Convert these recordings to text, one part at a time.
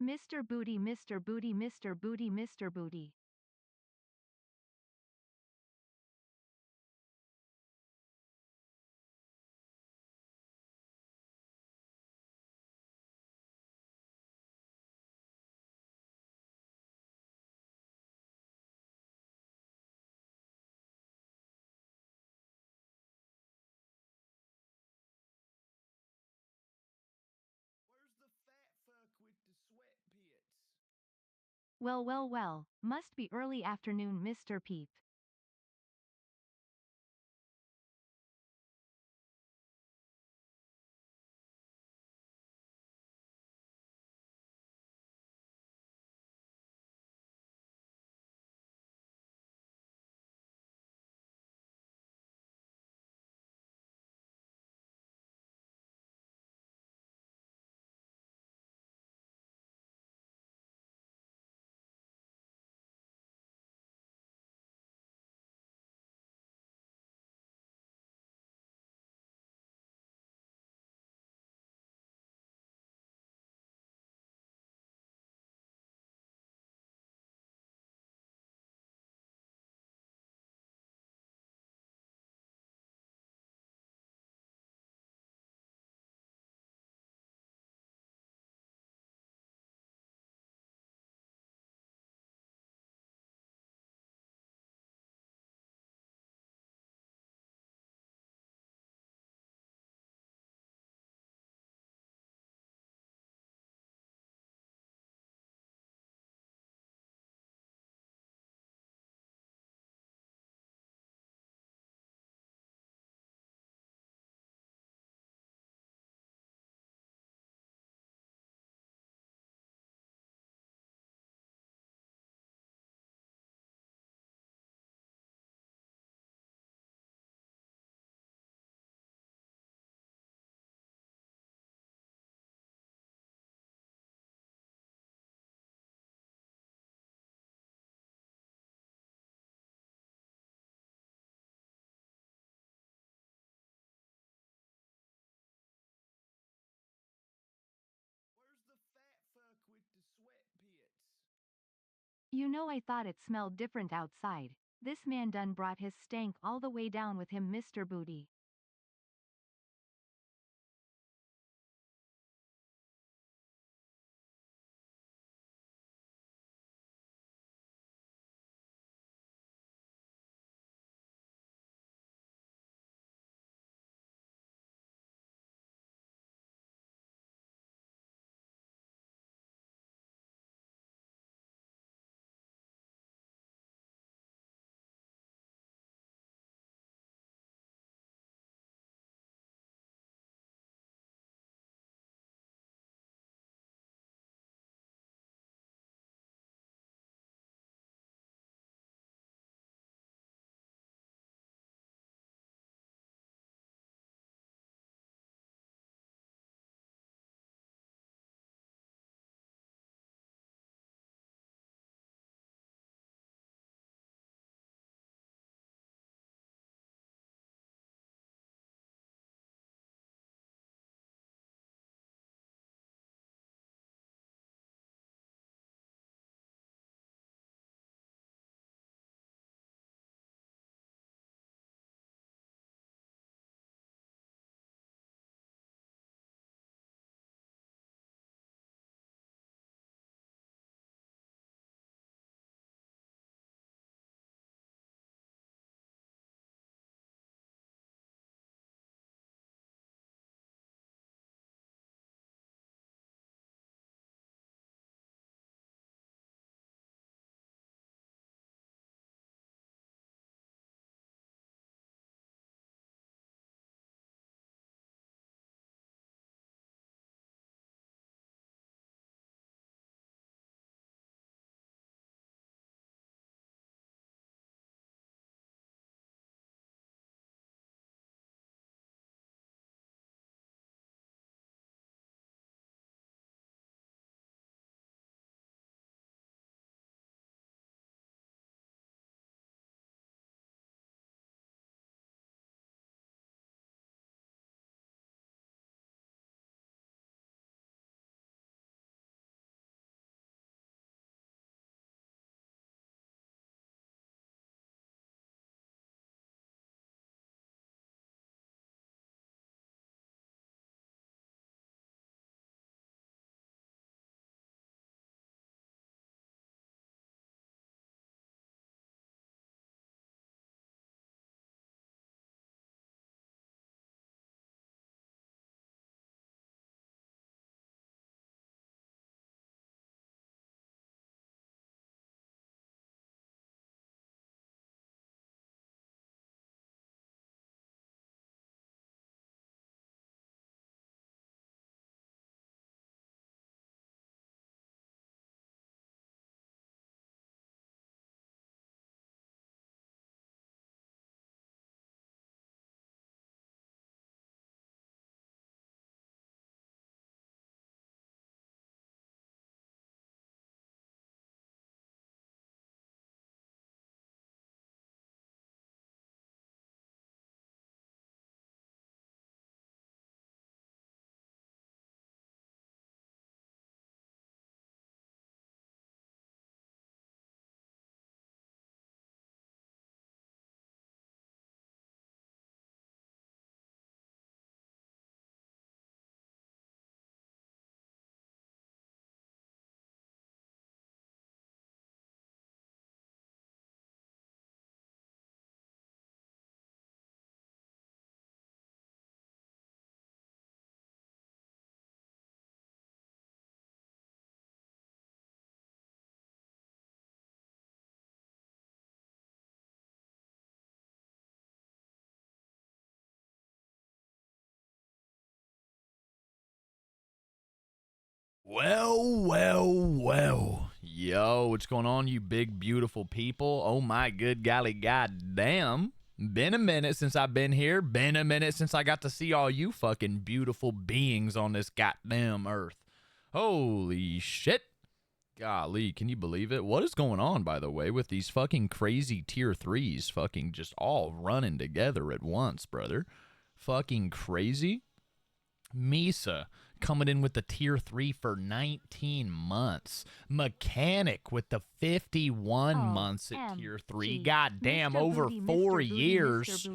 Mr. Booty, Mr. Booty, Mr. Booty, Mr. Booty. Where's the fat fuck with the sweat pits? Well, well, well, must be early afternoon, Mr. Peep. Where's the fat fuck with the sweat pits? You know, I thought it smelled different outside. This man done brought his stank all the way down with him, Mr. Booty. Well. Yo, what's going on, you big, beautiful people? Oh my good golly goddamn. Been a minute since I've been here. Been a minute since I got to see all you fucking beautiful beings on this goddamn earth. Holy shit. Golly, can you believe it? What is going on, by the way, with these fucking crazy tier 3s fucking just all running together at once, brother? Fucking crazy. Misa coming in with the tier 3 for 19 months. Mechanic with the 51 months at tier 3. Goddamn, over 4 years.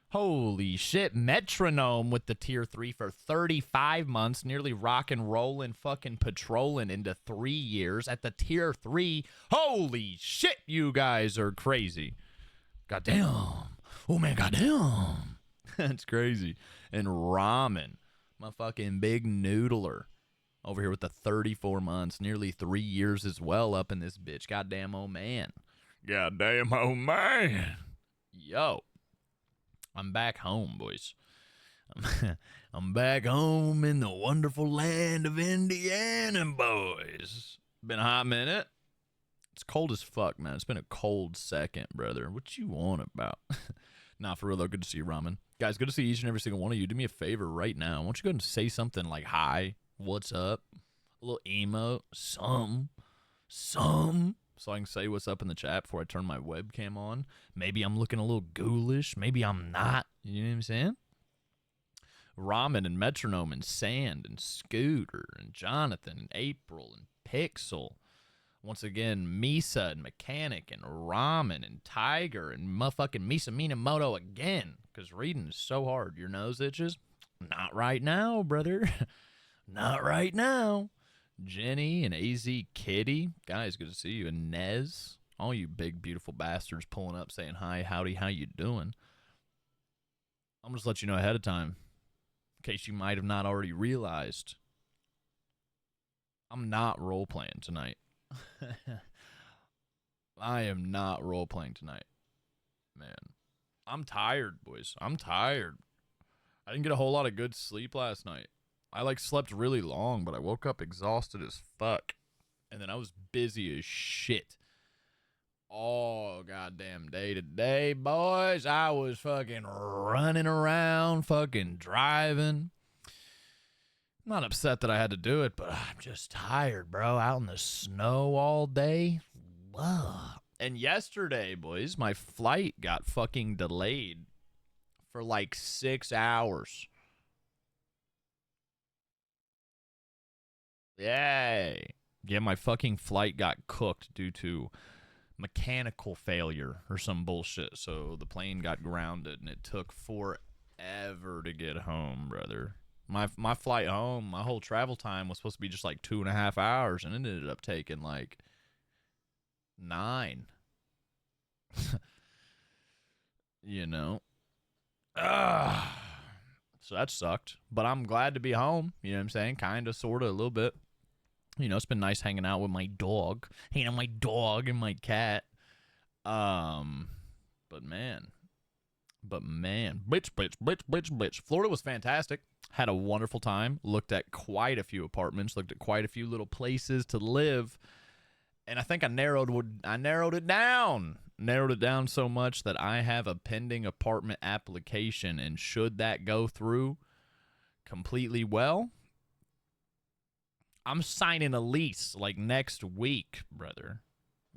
Holy shit. Metronome with the tier 3 for 35 months, nearly rock and rolling, fucking patrolling into 3 years at the tier 3. Holy shit, you guys are crazy. Goddamn. Oh man, goddamn. That's crazy. And Ramen, my fucking big noodler, over here with the 34 months, nearly 3 years as well, up in this bitch. Goddamn, oh man. Goddamn, oh man. Yo, I'm back home, boys. I'm back home in the wonderful land of Indiana, boys. Been a hot minute. It's cold as fuck, man. It's been a cold second, brother. What you want about? Nah, for real, though. Good to see you, Ramen. Guys, good to see each and every single one of you. Do me a favor right now. Why don't you go ahead and say something like, hi, what's up? A little emote, some, so I can say what's up in the chat before I turn my webcam on. Maybe I'm looking a little ghoulish. Maybe I'm not. You know what I'm saying? Ramen and Metronome and Sand and Scooter and Jonathan and April and Pixel. Once again, Misa and Mechanic and Ramen and Tiger and motherfucking Misa Minamoto again. Because reading is so hard. Your nose itches? Not right now, brother. Not right now. Jenny and AZ Kitty. Guys, good to see you. And Nez. All you big, beautiful bastards pulling up saying hi, howdy, how you doing? I'm just let you know ahead of time, in case you might have not already realized. I'm not role-playing tonight. I am not role-playing tonight. Man, I'm tired, boys. I'm tired. I didn't get a whole lot of good sleep last night. I slept really long, but I woke up exhausted as fuck. And then I was busy as shit all goddamn day today, boys. I was fucking running around, fucking driving. I'm not upset that I had to do it, but I'm just tired, bro. Out in the snow all day. Ugh. And yesterday, boys, my flight got fucking delayed for 6 hours. Yay. Yeah, my fucking flight got cooked due to mechanical failure or some bullshit. So the plane got grounded, and it took forever to get home, brother. My flight home, my whole travel time was supposed to be just 2.5 hours, and it ended up taking 9. You know? So that sucked. But I'm glad to be home. You know what I'm saying? Kind of, sort of, a little bit. You know, it's been nice hanging out with my dog. Hanging out with my dog and my cat. But man. Bitch. Florida was fantastic. Had a wonderful time. Looked at quite a few apartments. Looked at quite a few little places to live. And I think I narrowed it down. Narrowed it down so much that I have a pending apartment application. And should that go through completely well, I'm signing a lease next week, brother.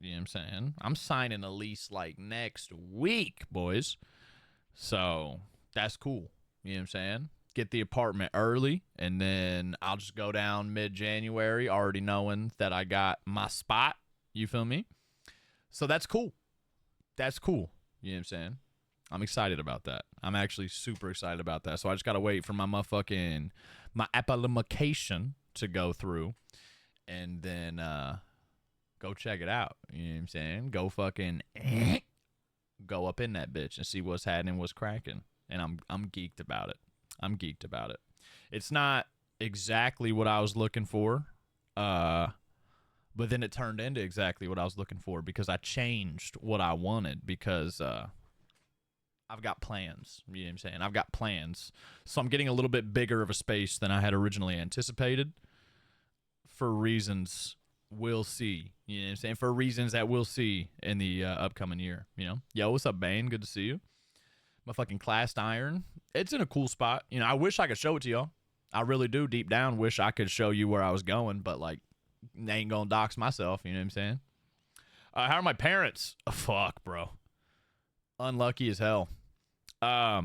You know what I'm saying? I'm signing a lease next week, boys. So that's cool. You know what I'm saying? Get the apartment early, and then I'll just go down mid-January already knowing that I got my spot. You feel me? So that's cool. That's cool. You know what I'm saying? I'm excited about that. I'm actually super excited about that. So I just got to wait for my application to go through, and then go check it out. You know what I'm saying? Go fucking go up in that bitch and see what's happening, what's cracking. And I'm geeked about it. It's not exactly what I was looking for, but then it turned into exactly what I was looking for because I changed what I wanted because I've got plans. You know what I'm saying? I've got plans. So I'm getting a little bit bigger of a space than I had originally anticipated for reasons we'll see. You know what I'm saying? For reasons that we'll see in the upcoming year. You know? Yo, what's up, Bane? Good to see you. My fucking cast iron. It's in a cool spot. You know, I wish I could show it to y'all. I really do deep down wish I could show you where I was going, but like, I ain't gonna dox myself. You know what I'm saying? How are my parents? Oh, fuck, bro. Unlucky as hell. I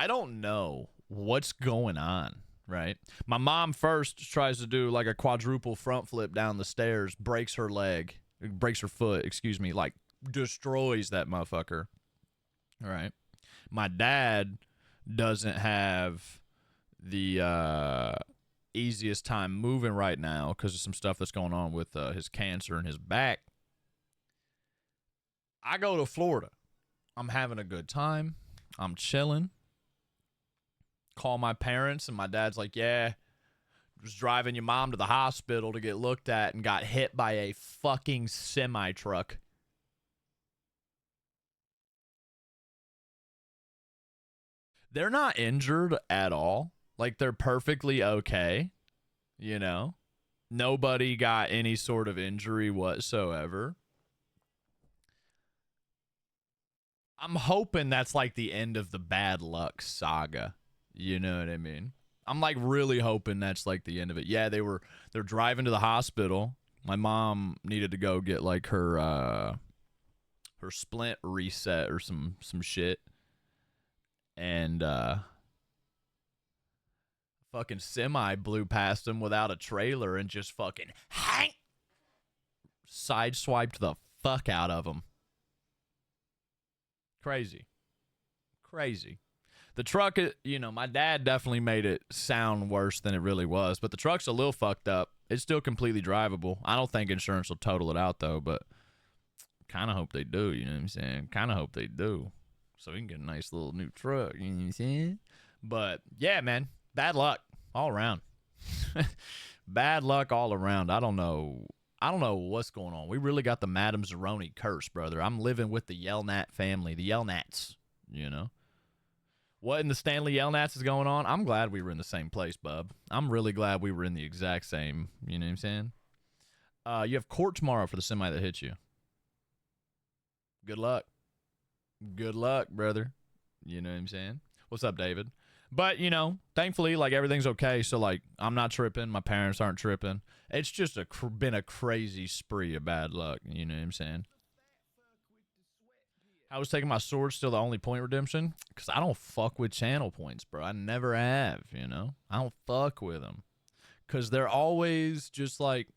don't know what's going on, right? My mom first tries to do like a quadruple front flip down the stairs, breaks her foot, excuse me, like destroys that motherfucker. All right. My dad doesn't have the easiest time moving right now because of some stuff that's going on with his cancer and his back. I go to Florida. I'm having a good time. I'm chilling. Call my parents, and my dad's like, yeah, just driving your mom to the hospital to get looked at and got hit by a fucking semi-truck. They're not injured at all. Like, they're perfectly okay, you know? Nobody got any sort of injury whatsoever. I'm hoping that's like the end of the bad luck saga. You know what I mean? I'm like really hoping that's like the end of it. Yeah, they're driving to the hospital. My mom needed to go get like her splint reset or some shit. And fucking semi blew past him without a trailer and just fucking sideswiped the fuck out of him. Crazy. The truck, you know, my dad definitely made it sound worse than it really was, but the truck's a little fucked up. It's still completely drivable. I don't think insurance will total it out, though, but kind of hope they do, you know what I'm saying? Kind of hope they do. So we can get a nice little new truck, you know what I'm saying? But, yeah, man, bad luck all around. Bad luck all around. I don't know what's going on. We really got the Madame Zeroni curse, brother. I'm living with the Yelnat family, the Yelnats, you know? What in the Stanley Yelnats is going on? I'm glad we were in the same place, bub. I'm really glad we were in the exact same, you know what I'm saying? You have court tomorrow for the semi that hit you. Good luck. Good luck, brother. You know what I'm saying? What's up, David? But, you know, thankfully, like, everything's okay. So, like, I'm not tripping. My parents aren't tripping. It's just been a crazy spree of bad luck. You know what I'm saying? I was taking my sword still the only point redemption because I don't fuck with channel points, bro. I never have, you know? I don't fuck with them because they're always just, like,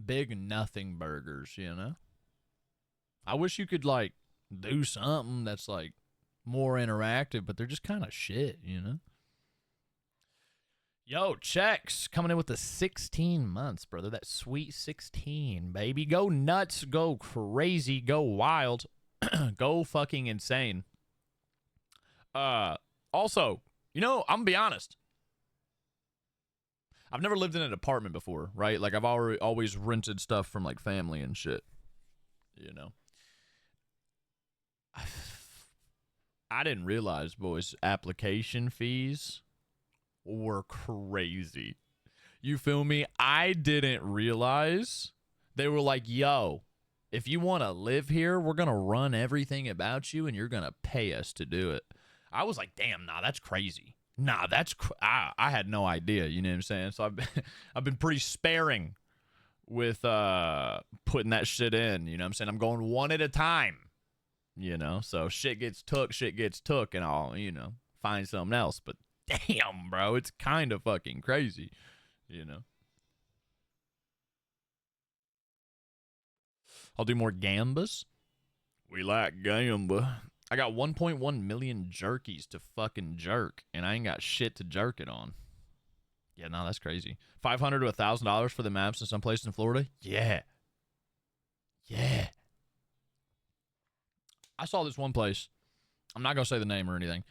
big nothing burgers, you know? I wish you could, like, do something that's, like, more interactive, but they're just kind of shit, you know? Yo, Checks coming in with the 16 months, brother. That sweet 16, baby. Go nuts, go crazy, go wild, go fucking insane. Also, you know, I'm gonna be honest. I've never lived in an apartment before, right? Like, I've always rented stuff from, like, family and shit, you know? I didn't realize, boys, application fees were crazy. You feel me? I didn't realize. They were like, yo, if you want to live here, we're going to run everything about you and you're going to pay us to do it. I was like, damn, nah, that's crazy. Nah, that's I had no idea, you know what I'm saying? So I've been pretty sparing with putting that shit in, you know what I'm saying? I'm going one at a time. You know, so shit gets took, and I'll, you know, find something else. But damn, bro, it's kind of fucking crazy, you know. I'll do more gambas. We like gamba. I got 1.1 million jerkies to fucking jerk, and I ain't got shit to jerk it on. Yeah, no, that's crazy. $500 to $1,000 for the maps in some place in Florida? Yeah. Yeah. I saw this one place. I'm not going to say the name or anything,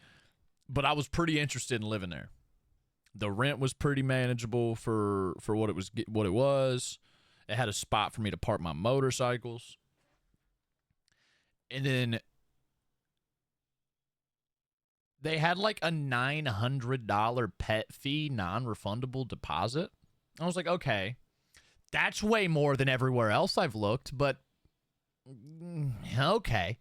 but I was pretty interested in living there. The rent was pretty manageable for what it was. It had a spot for me to park my motorcycles. And then they had like a $900 pet fee non-refundable deposit. I was like, okay, that's way more than everywhere else I've looked, but okay.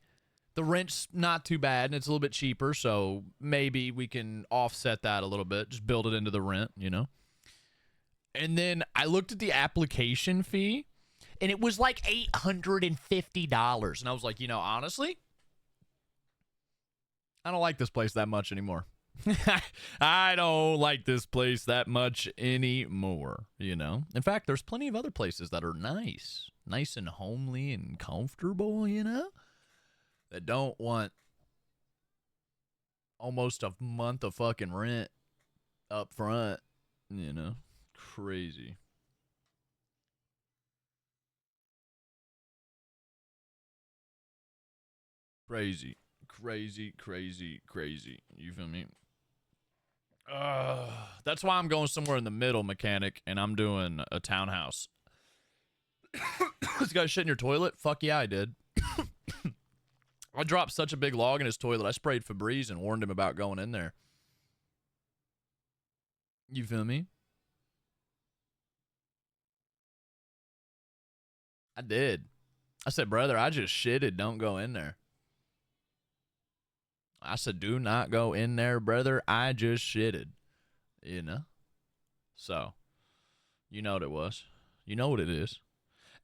The rent's not too bad and it's a little bit cheaper, so maybe we can offset that a little bit, just build it into the rent, you know? And then I looked at the application fee and it was like $850. And I was like, you know, honestly, I don't like this place that much anymore. I don't like this place that much anymore, you know? In fact, there's plenty of other places that are nice and homely and comfortable, you know? That don't want almost a month of fucking rent up front, you know? Crazy. Crazy. Crazy. You feel me? That's why I'm going somewhere in the middle, mechanic, and I'm doing a townhouse. This guy shit in your toilet? Fuck yeah, I did. I dropped such a big log in his toilet. I sprayed Febreze and warned him about going in there. You feel me? I did. I said, brother, I just shitted. Don't go in there. I said, do not go in there, brother. I just shitted. You know? So, you know what it was. You know what it is.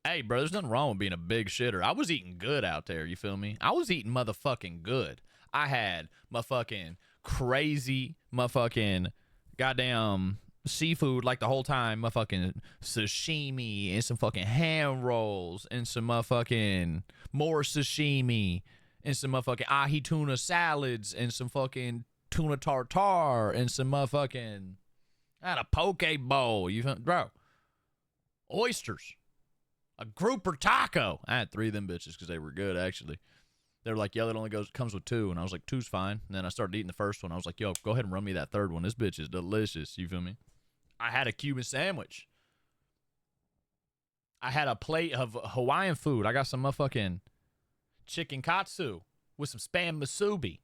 Hey, bro, there's nothing wrong with being a big shitter. I was eating good out there, you feel me? I was eating motherfucking good. I had my fucking crazy motherfucking goddamn seafood like the whole time. Motherfucking sashimi and some fucking ham rolls and some motherfucking more sashimi and some motherfucking ahi tuna salads and some fucking tuna tartare and some motherfucking... I had a poke bowl, you feel, bro. Oysters. A grouper taco. I had 3 of them bitches because they were good, actually. They were like, yo, it only comes with 2. And I was like, 2's fine. And then I started eating the first one. I was like, yo, go ahead and run me that 3rd one. This bitch is delicious. You feel me? I had a Cuban sandwich. I had a plate of Hawaiian food. I got some motherfucking chicken katsu with some spam musubi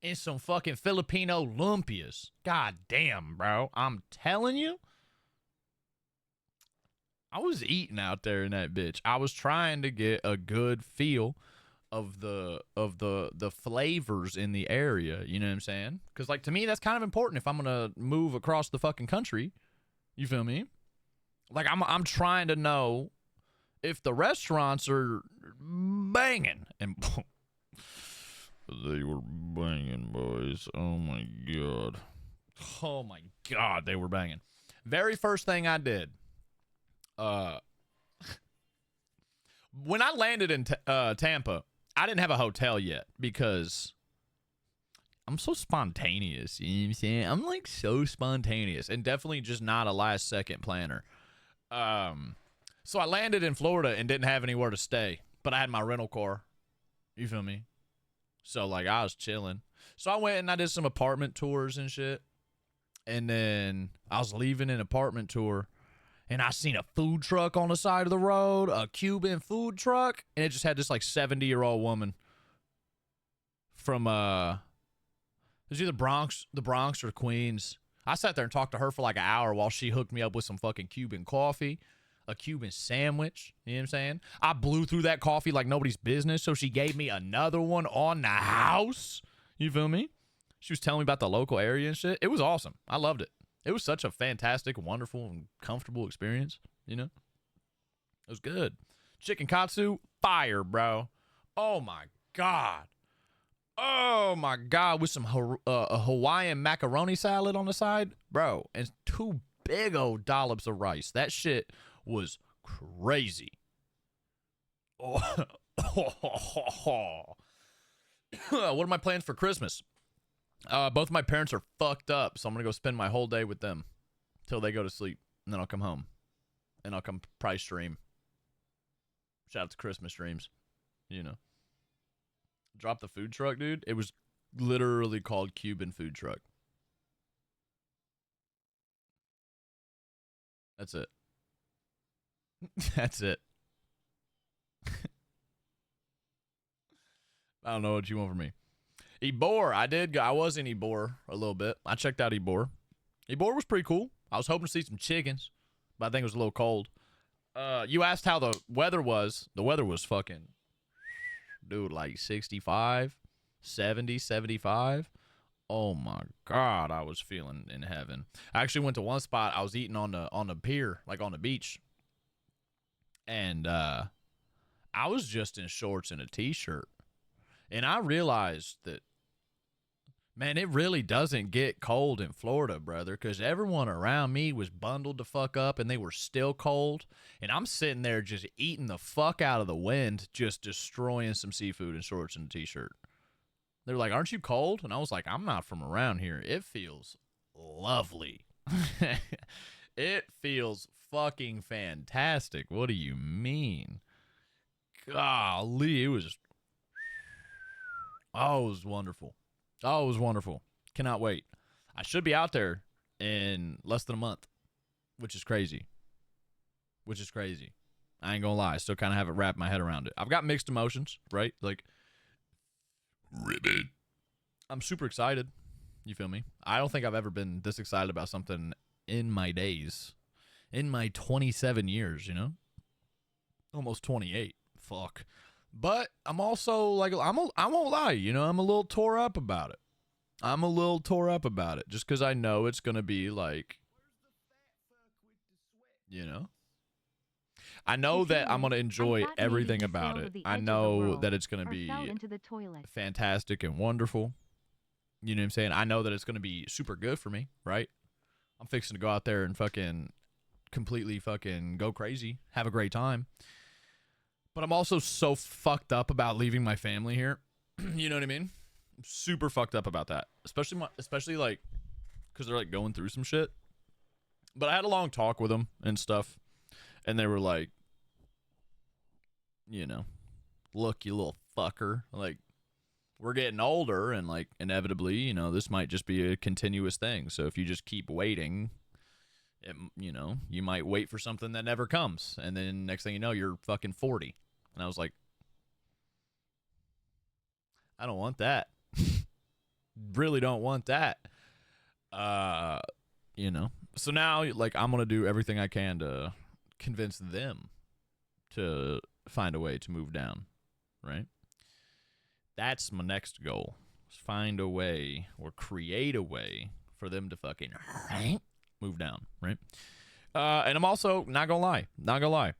and some fucking Filipino lumpias. God damn, bro. I'm telling you. I was eating out there in that bitch. I was trying to get a good feel of the flavors in the area. You know what I'm saying? Because like to me, that's kind of important if I'm gonna move across the fucking country. You feel me? Like I'm trying to know if the restaurants are banging, and they were banging, boys. Oh my god. Oh my god, they were banging. Very first thing I did. When I landed in Tampa, I didn't have a hotel yet because I'm so spontaneous. You know what I'm saying? I'm like so spontaneous and definitely just not a last second planner. So I landed in Florida and didn't have anywhere to stay, but I had my rental car. You feel me? So like I was chilling. So I went and I did some apartment tours and shit. And then I was leaving an apartment tour and I seen a food truck on the side of the road, a Cuban food truck, and it just had this like 70-year-old woman from it was either the Bronx or Queens. I sat there and talked to her for like an hour while she hooked me up with some fucking Cuban coffee, a Cuban sandwich. You know what I'm saying? I blew through that coffee like nobody's business, so she gave me another one on the house. You feel me? She was telling me about the local area and shit. It was awesome. I loved it. It was such a fantastic, wonderful, and comfortable experience, you know? It was good. Chicken katsu, fire, bro. Oh, my God. Oh, my God. With some a Hawaiian macaroni salad on the side, bro. And 2 big old dollops of rice. That shit was crazy. Oh. What are my plans for Christmas? Both of my parents are fucked up, so I'm gonna go spend my whole day with them till they go to sleep, and then I'll come home, and I'll come price stream. Shout out to Christmas streams, you know. Drop the food truck, dude. It was literally called Cuban food truck. That's it. That's it. I don't know what you want from me. Ybor, I did go. I was in Ybor a little bit. I checked out Ybor. Ybor was pretty cool. I was hoping to see some chickens, but I think it was a little cold. You asked how the weather was. The weather was fucking, dude, like 65, 70, 75. Oh my God, I was feeling in heaven. I actually went to one spot. I was eating on the pier, like on the beach. And I was just in shorts and a t-shirt. And I realized that, man, it really doesn't get cold in Florida, brother, because everyone around me was bundled the fuck up and they were still cold. And I'm sitting there just eating the fuck out of the wind, just destroying some seafood in shorts and a t-shirt. They're like, aren't you cold? And I was like, I'm not from around here. It feels lovely. It feels fucking fantastic. What do you mean? Golly, it was, oh, it was wonderful. Oh, it was wonderful. Cannot wait. I should be out there in less than a month, which is crazy. Which is crazy. I ain't gonna lie. I still kind of haven't wrapped my head around it. I've got mixed emotions, right? Like, ribbit. I'm super excited. You feel me? I don't think I've ever been this excited about something in my days. In my 27 years, you know? Almost 28. Fuck. But I'm also like, I won't lie, you know, I'm a little tore up about it. I'm a little tore up about it just because I know it's going to be like, you know, I know that I'm going to enjoy everything about it. I know that it's going to be fantastic and wonderful. You know what I'm saying? I know that it's going to be super good for me, right? I'm fixing to go out there and fucking completely fucking go crazy, have a great time. But I'm also so fucked up about leaving my family here. You know what I mean? I'm super fucked up about that. Especially like, because they're like going through some shit. But I had a long talk with them and stuff. And they were like, you know, look, you little fucker. Like, we're getting older and like inevitably, you know, this might just be a continuous thing. So if you just keep waiting, you know, you might wait for something that never comes. And then next thing you know, you're fucking 40. And I was like, I don't want that. Really don't want that. You know. So now, like, I'm going to do everything I can to convince them to find a way to move down, right? That's my next goal. Is find a way or create a way for them to fucking move down, right? And I'm also not going to lie.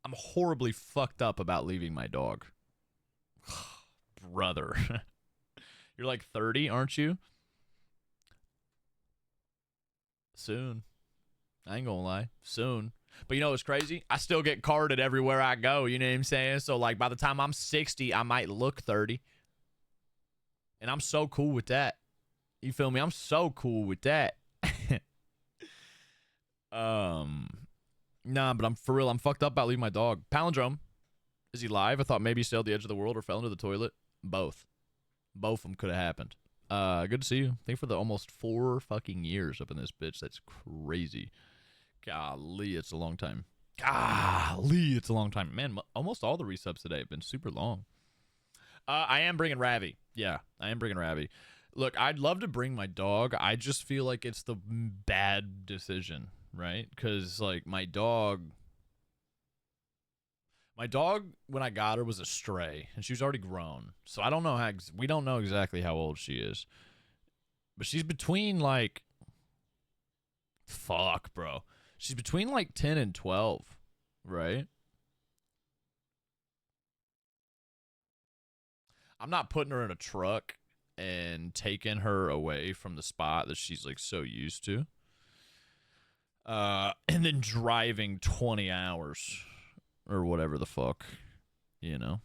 I'm horribly fucked up about leaving my dog. Brother. You're like 30, aren't you? Soon. I ain't gonna lie. Soon. But you know what's crazy? I still get carded everywhere I go. You know what I'm saying? So, like, by the time I'm 60, I might look 30. And I'm so cool with that. You feel me? I'm so cool with that. Nah, but I'm for real. I'm fucked up about leaving my dog. Palindrome. Is he live? I thought maybe he sailed the edge of the world or fell into the toilet. Both. Both of them could have happened. Good to see you. Thank you for the almost 4 fucking years up in this bitch. That's crazy. Golly, it's a long time. Golly, it's a long time. Man, almost all the resubs today have been super long. I am bringing Ravi. Yeah, I am bringing Ravi. Look, I'd love to bring my dog. I just feel like it's the bad decision, right? Because, like, my dog, when I got her, was a stray, and she was already grown. So I don't know how, we don't know exactly how old she is. But she's between, like, fuck, bro. She's between, like, 10 and 12, right? I'm not putting her in a truck and taking her away from the spot that she's, like, so used to. And then driving 20 hours or whatever the fuck, you know?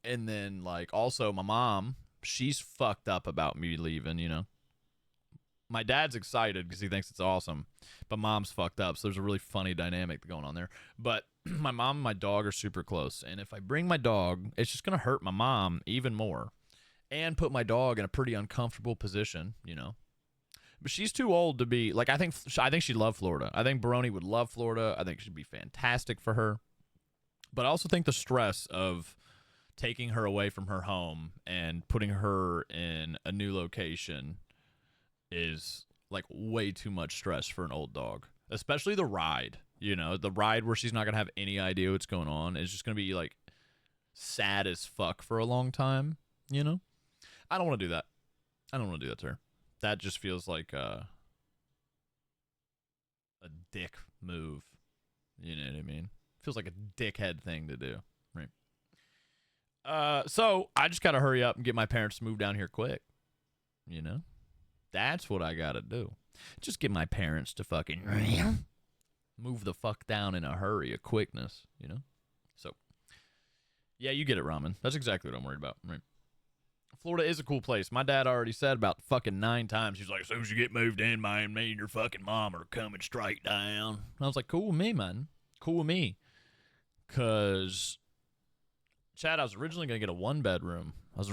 And then, like, also my mom, she's fucked up about me leaving, you know? My dad's excited because he thinks it's awesome, but mom's fucked up. So there's a really funny dynamic going on there. But my mom and my dog are super close. And if I bring my dog, it's just going to hurt my mom even more and put my dog in a pretty uncomfortable position, you know? But she's too old to be, like, I think she'd love Florida. I think Baroni would love Florida. I think she'd be fantastic for her. But I also think the stress of taking her away from her home and putting her in a new location is like way too much stress for an old dog, especially the ride. You know, the ride where she's not going to have any idea what's going on is just going to be like sad as fuck for a long time. You know, I don't want to do that. I don't want to do that to her. That just feels like a dick move. You know what I mean? Feels like a dickhead thing to do, right? So I just gotta hurry up and get my parents to move down here quick. You know, that's what I gotta do. Just get my parents to fucking move the fuck down in a hurry, a quickness. You know. So yeah, you get it, Ramen. That's exactly what I'm worried about, right? Florida is a cool place. My dad already said about fucking 9 times. He's like, as soon as you get moved in, man, me and your fucking mom are coming straight down. I was like, cool with me, man. Cool with me. Because, Chad, I was originally going to get a 1-bedroom. You know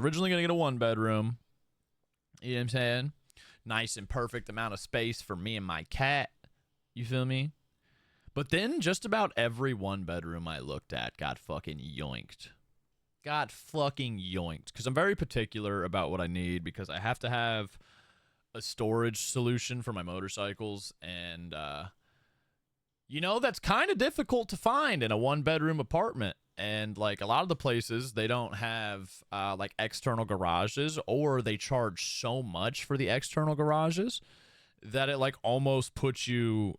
what I'm saying? Nice and perfect amount of space for me and my cat. You feel me? But then just about every 1-bedroom I looked at got fucking yoinked. Because I'm very particular about what I need, because I have to have a storage solution for my motorcycles, and you know, that's kind of difficult to find in a 1-bedroom apartment. And like a lot of the places, they don't have like external garages, or they charge so much for the external garages that it like almost puts you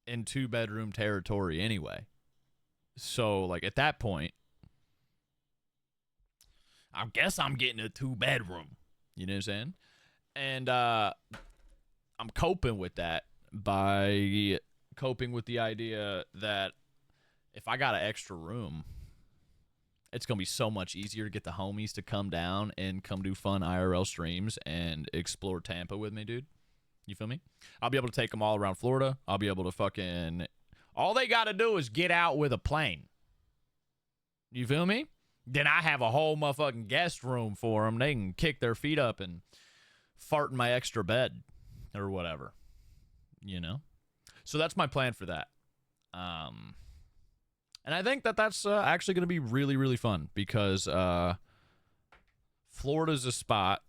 in 2-bedroom territory anyway. So like at that point, I guess I'm getting a 2-bedroom. You know what I'm saying? And I'm coping with that by coping with the idea that if I got an extra room, it's going to be so much easier to get the homies to come down and come do fun IRL streams and explore Tampa with me, dude. You feel me? I'll be able to take them all around Florida. I'll be able to fucking... All they got to do is get out with a plane. You feel me? Then I have a whole motherfucking guest room for them. They can kick their feet up and fart in my extra bed or whatever, you know? So that's my plan for that. And I think that that's actually going to be really, really fun, because Florida's a spot,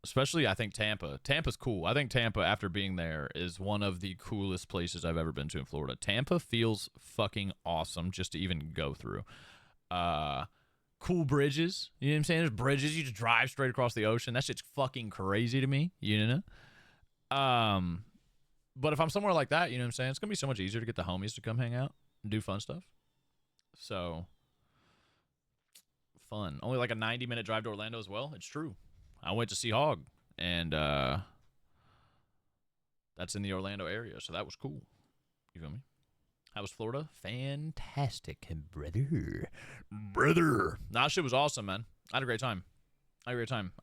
especially I think Tampa. Tampa's cool. I think Tampa, after being there, is one of the coolest places I've ever been to in Florida. Tampa feels fucking awesome just to even go through. Cool bridges. You know what I'm saying? There's bridges. You just drive straight across the ocean. That shit's fucking crazy to me. You know? But if I'm somewhere like that, you know what I'm saying? It's going to be so much easier to get the homies to come hang out and do fun stuff. So, fun. Only like a 90-minute drive to Orlando as well. It's true. I went to see Hog, and that's in the Orlando area, so that was cool. You feel me? How was Florida? Fantastic, brother. Nah, shit was awesome, man. I had a great time.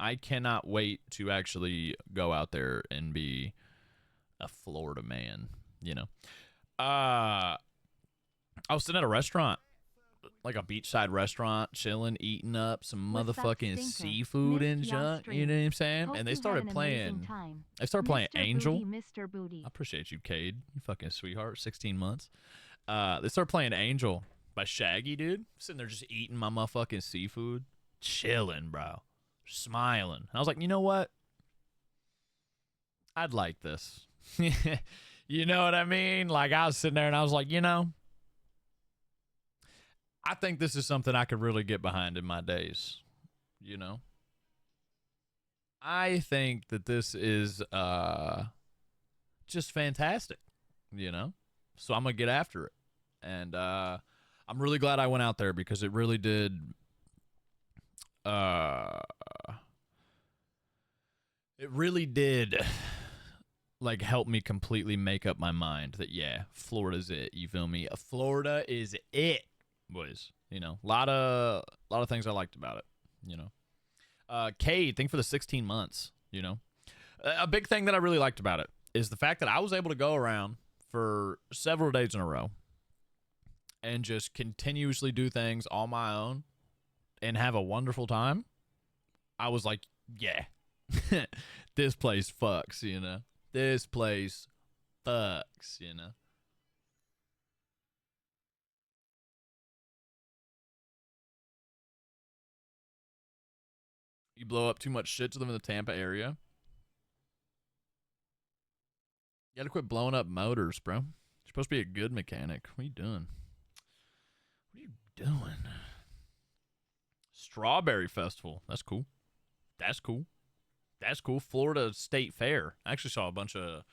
I cannot wait to actually go out there and be a Florida man, you know. I was sitting at a restaurant, like a beachside restaurant, chilling, eating up some motherfucking seafood and junk. You know what I'm saying? And they started playing. They started playing Angel. Mr. Booty. I appreciate you, Cade. You fucking sweetheart. 16 months. They started playing Angel by Shaggy, dude. Sitting there just eating my motherfucking seafood, chilling, bro, smiling. And I was like, you know what? I'd like this. You know what I mean? Like, I was sitting there and I was like, you know, I think this is something I could really get behind in my days. You know? I think that this is just fantastic, you know? So I'm going to get after it. And I'm really glad I went out there, because it really did like help me completely make up my mind that, yeah, Florida's it. You feel me? Florida is it, boys. You know, a lot of things I liked about it, you know. Cade, thank for the 16 months, you know. A big thing that I really liked about it is the fact that I was able to go around for several days in a row and just continuously do things on my own and have a wonderful time. I was like, yeah, this place fucks, you know. This place fucks, you know. You blow up too much shit to them in the Tampa area. You gotta quit blowing up motors, bro. You're supposed to be a good mechanic. What are you doing? What are you doing? Strawberry Festival. That's cool. That's cool. That's cool. Florida State Fair. I actually saw a bunch of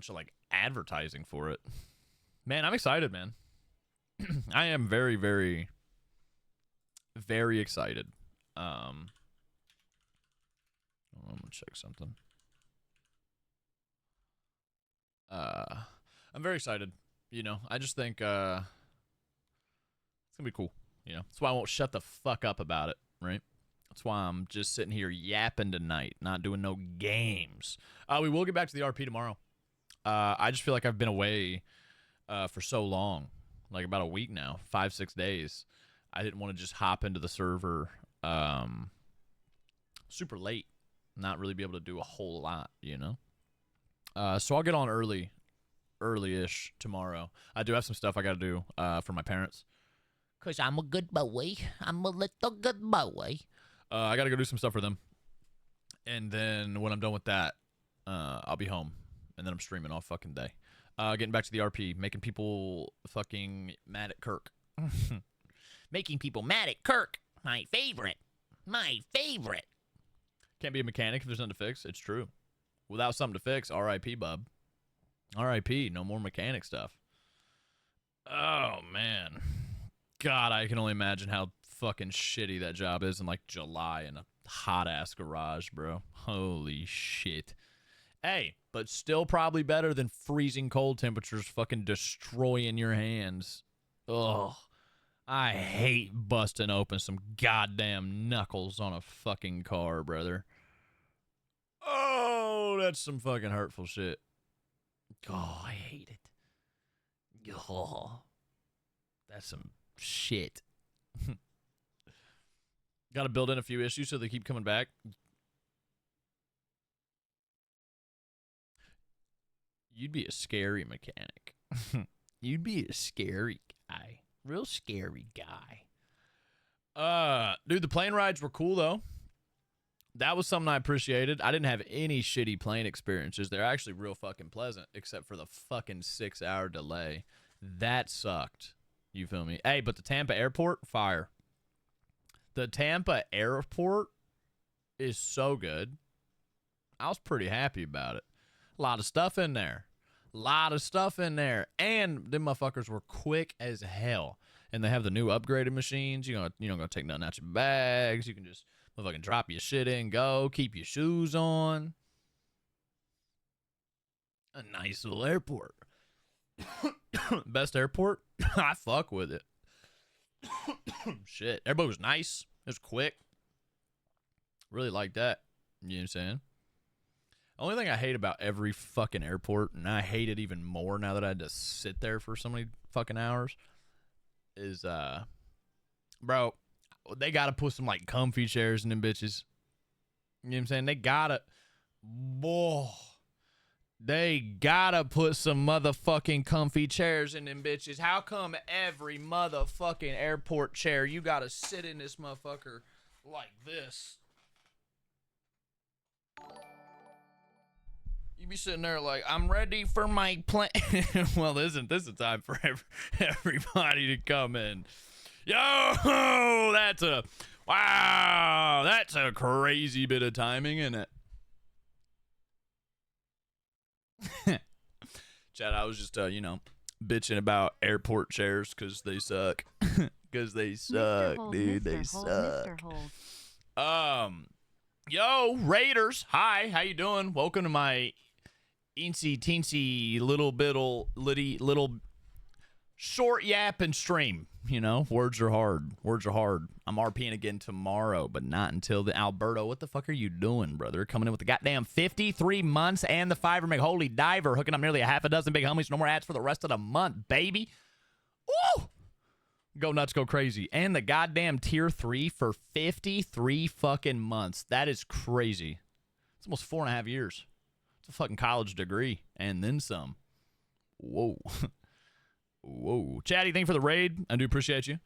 like advertising for it. Man, I'm excited, man. I am very, very, very excited. I'm gonna check something. I'm very excited. You know, I just think it's gonna be cool. You know, that's why I won't shut the fuck up about it, right? That's why I'm just sitting here yapping tonight, not doing no games. We will get back to the RP tomorrow. I just feel like I've been away for so long, like about a week now, 5-6 days. I didn't want to just hop into the server super late, not really be able to do a whole lot, you know? So I'll get on early-ish tomorrow. I do have some stuff I got to do for my parents. Because I'm a good boy. I'm a little good boy. I got to go do some stuff for them. And then when I'm done with that, I'll be home. And then I'm streaming all fucking day. Getting back to the RP, making people fucking mad at Kirk. Making people mad at Kirk. My favorite. My favorite. Can't be a mechanic if there's nothing to fix. It's true. Without something to fix, RIP, bub. RIP, no more mechanic stuff. Oh, man. God, I can only imagine how fucking shitty that job is in, like, July in a hot-ass garage, bro. Holy shit. Hey, but still probably better than freezing cold temperatures fucking destroying your hands. Ugh. I hate busting open some goddamn knuckles on a fucking car, brother. Oh, that's some fucking hurtful shit. Oh, I hate it. Oh, that's some shit. Got to build in a few issues so they keep coming back. You'd be a scary mechanic. You'd be a scary guy. Real scary guy. Dude, the plane rides were cool, though. That was something I appreciated. I didn't have any shitty plane experiences. They're actually real fucking pleasant, except for the fucking 6-hour delay. That sucked. You feel me? Hey, but the Tampa airport, fire. The Tampa airport is so good. I was pretty happy about it. A lot of stuff in there. And them motherfuckers were quick as hell. And they have the new upgraded machines. You don't gotta take nothing out your bags. You can just motherfucking drop your shit in, go, keep your shoes on. A nice little airport. Best airport? I fuck with it. Shit. Everybody was nice. It was quick. Really like that. You know what I'm saying? Only thing I hate about every fucking airport, and I hate it even more now that I had to sit there for so many fucking hours, is, bro, they gotta put some, like, comfy chairs in them bitches. You know what I'm saying? They gotta put some motherfucking comfy chairs in them bitches. How come every motherfucking airport chair, you gotta sit in this motherfucker like this? You be sitting there like, I'm ready for my plane. Well, isn't this a time for everybody to come in? Yo, that's a crazy bit of timing, isn't it? Chad, I was just, bitching about airport chairs because they suck. Because they suck, dude. They suck. Yo, Raiders. Hi, how you doing? Welcome to my eensy teensy little short yap and stream. You know, words are hard. I'm RPing again tomorrow, but not until the Alberto. What the fuck are you doing, brother? Coming in with the goddamn 53 months and the Fiverr McHoly Diver, hooking up nearly a half a dozen big homies. No more ads for the rest of the month, baby. Woo! Go nuts, go crazy. And the goddamn tier 3 for 53 fucking months. That is crazy. It's almost 4.5 years. It's a fucking college degree and then some. Whoa. Whoa. Chatty, thank you for the raid. I do appreciate you.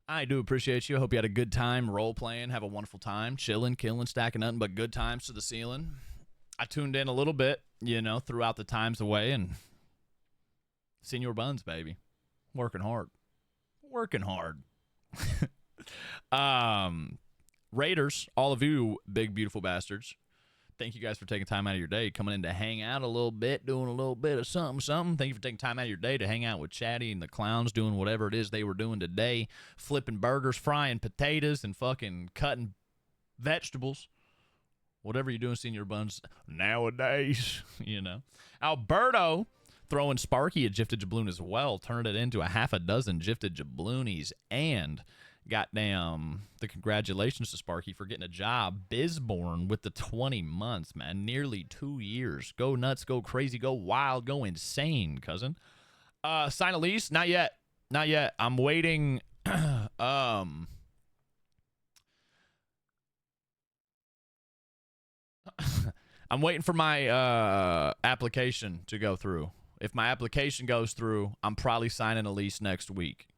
I do appreciate you. I hope you had a good time role playing. Have a wonderful time, chilling, killing, stacking nothing but good times to the ceiling. I tuned in a little bit, you know, throughout the times away, and Senior Buns, baby, working hard, working hard. Raiders, all of you big beautiful bastards. Thank you guys for taking time out of your day, coming in to hang out a little bit, doing a little bit of something. Thank you for taking time out of your day to hang out with Chatty and the clowns, doing whatever it is they were doing today, flipping burgers, frying potatoes, and fucking cutting vegetables. Whatever you're doing, Senior Buns, nowadays, you know. Alberto throwing Sparky a gifted jabloon as well, turned it into a half a dozen gifted jabloonies, and goddamn, the congratulations to Sparky for getting a job. Bizborn with the 20 months, man. Nearly 2 years. Go nuts, go crazy, go wild, go insane, cousin. Sign a lease? Not yet. Not yet. I'm waiting. I'm waiting for my application to go through. If my application goes through, I'm probably signing a lease next week.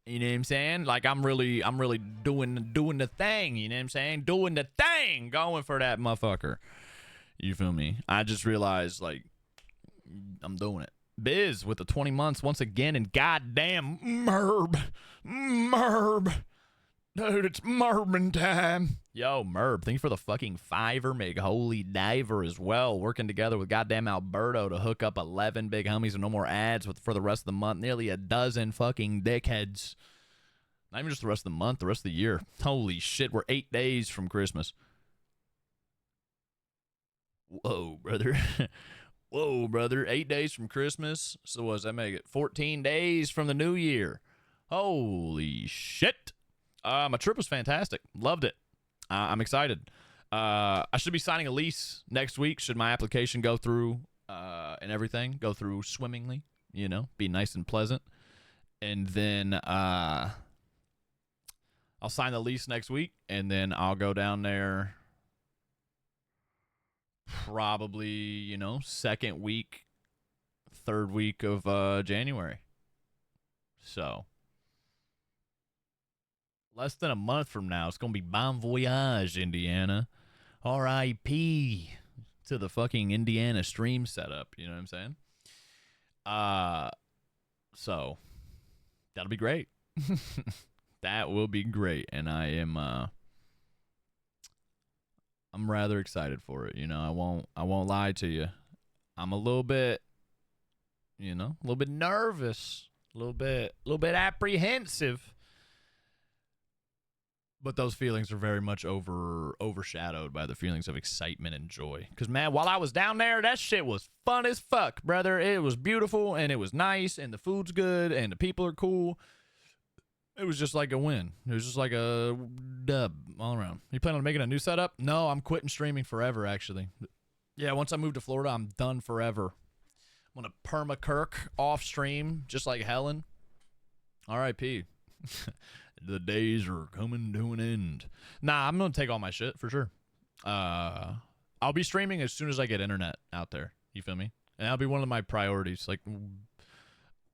You know what I'm saying? Like I'm really doing the thing, you know what I'm saying? Doing the thing, going for that motherfucker. You feel me? I just realized like I'm doing it. Biz with the 20 months once again, and goddamn Merb. Dude, it's Merbin time. Yo, Merb, thank you for the fucking fiver, Mig. Holy diver as well. Working together with goddamn Alberto to hook up 11 big homies and no more ads for the rest of the month. Nearly a dozen fucking dickheads. Not even just the rest of the month, the rest of the year. Holy shit, we're 8 days from Christmas. Whoa, brother. Whoa, brother. 8 days from Christmas. So what does that make it? 14 days from the new year. Holy shit. My trip was fantastic. Loved it. I'm excited. I should be signing a lease next week. Should my application go through and everything go through swimmingly, you know, be nice and pleasant. And then I'll sign the lease next week, and then I'll go down there probably, you know, second week, third week of January. So less than a month from now, it's going to be Bon Voyage, Indiana. R.I.P. to the fucking Indiana stream setup. You know what I'm saying? So that'll be great. That will be great. And I'm rather excited for it. You know, I won't lie to you. I'm a little bit, you know, a little bit nervous, a little bit apprehensive. But those feelings are very much overshadowed by the feelings of excitement and joy. Because, man, while I was down there, that shit was fun as fuck, brother. It was beautiful, and it was nice, and the food's good, and the people are cool. It was just like a win. It was just like a dub all around. You plan on making a new setup? No, I'm quitting streaming forever, actually. Yeah, once I move to Florida, I'm done forever. I'm going to perma-Kirk off stream, just like Helen. R.I.P. The days are coming to an end. Nah, I'm going to take all my shit for sure. I'll be streaming as soon as I get internet out there. You feel me? And that'll be one of my priorities. Like,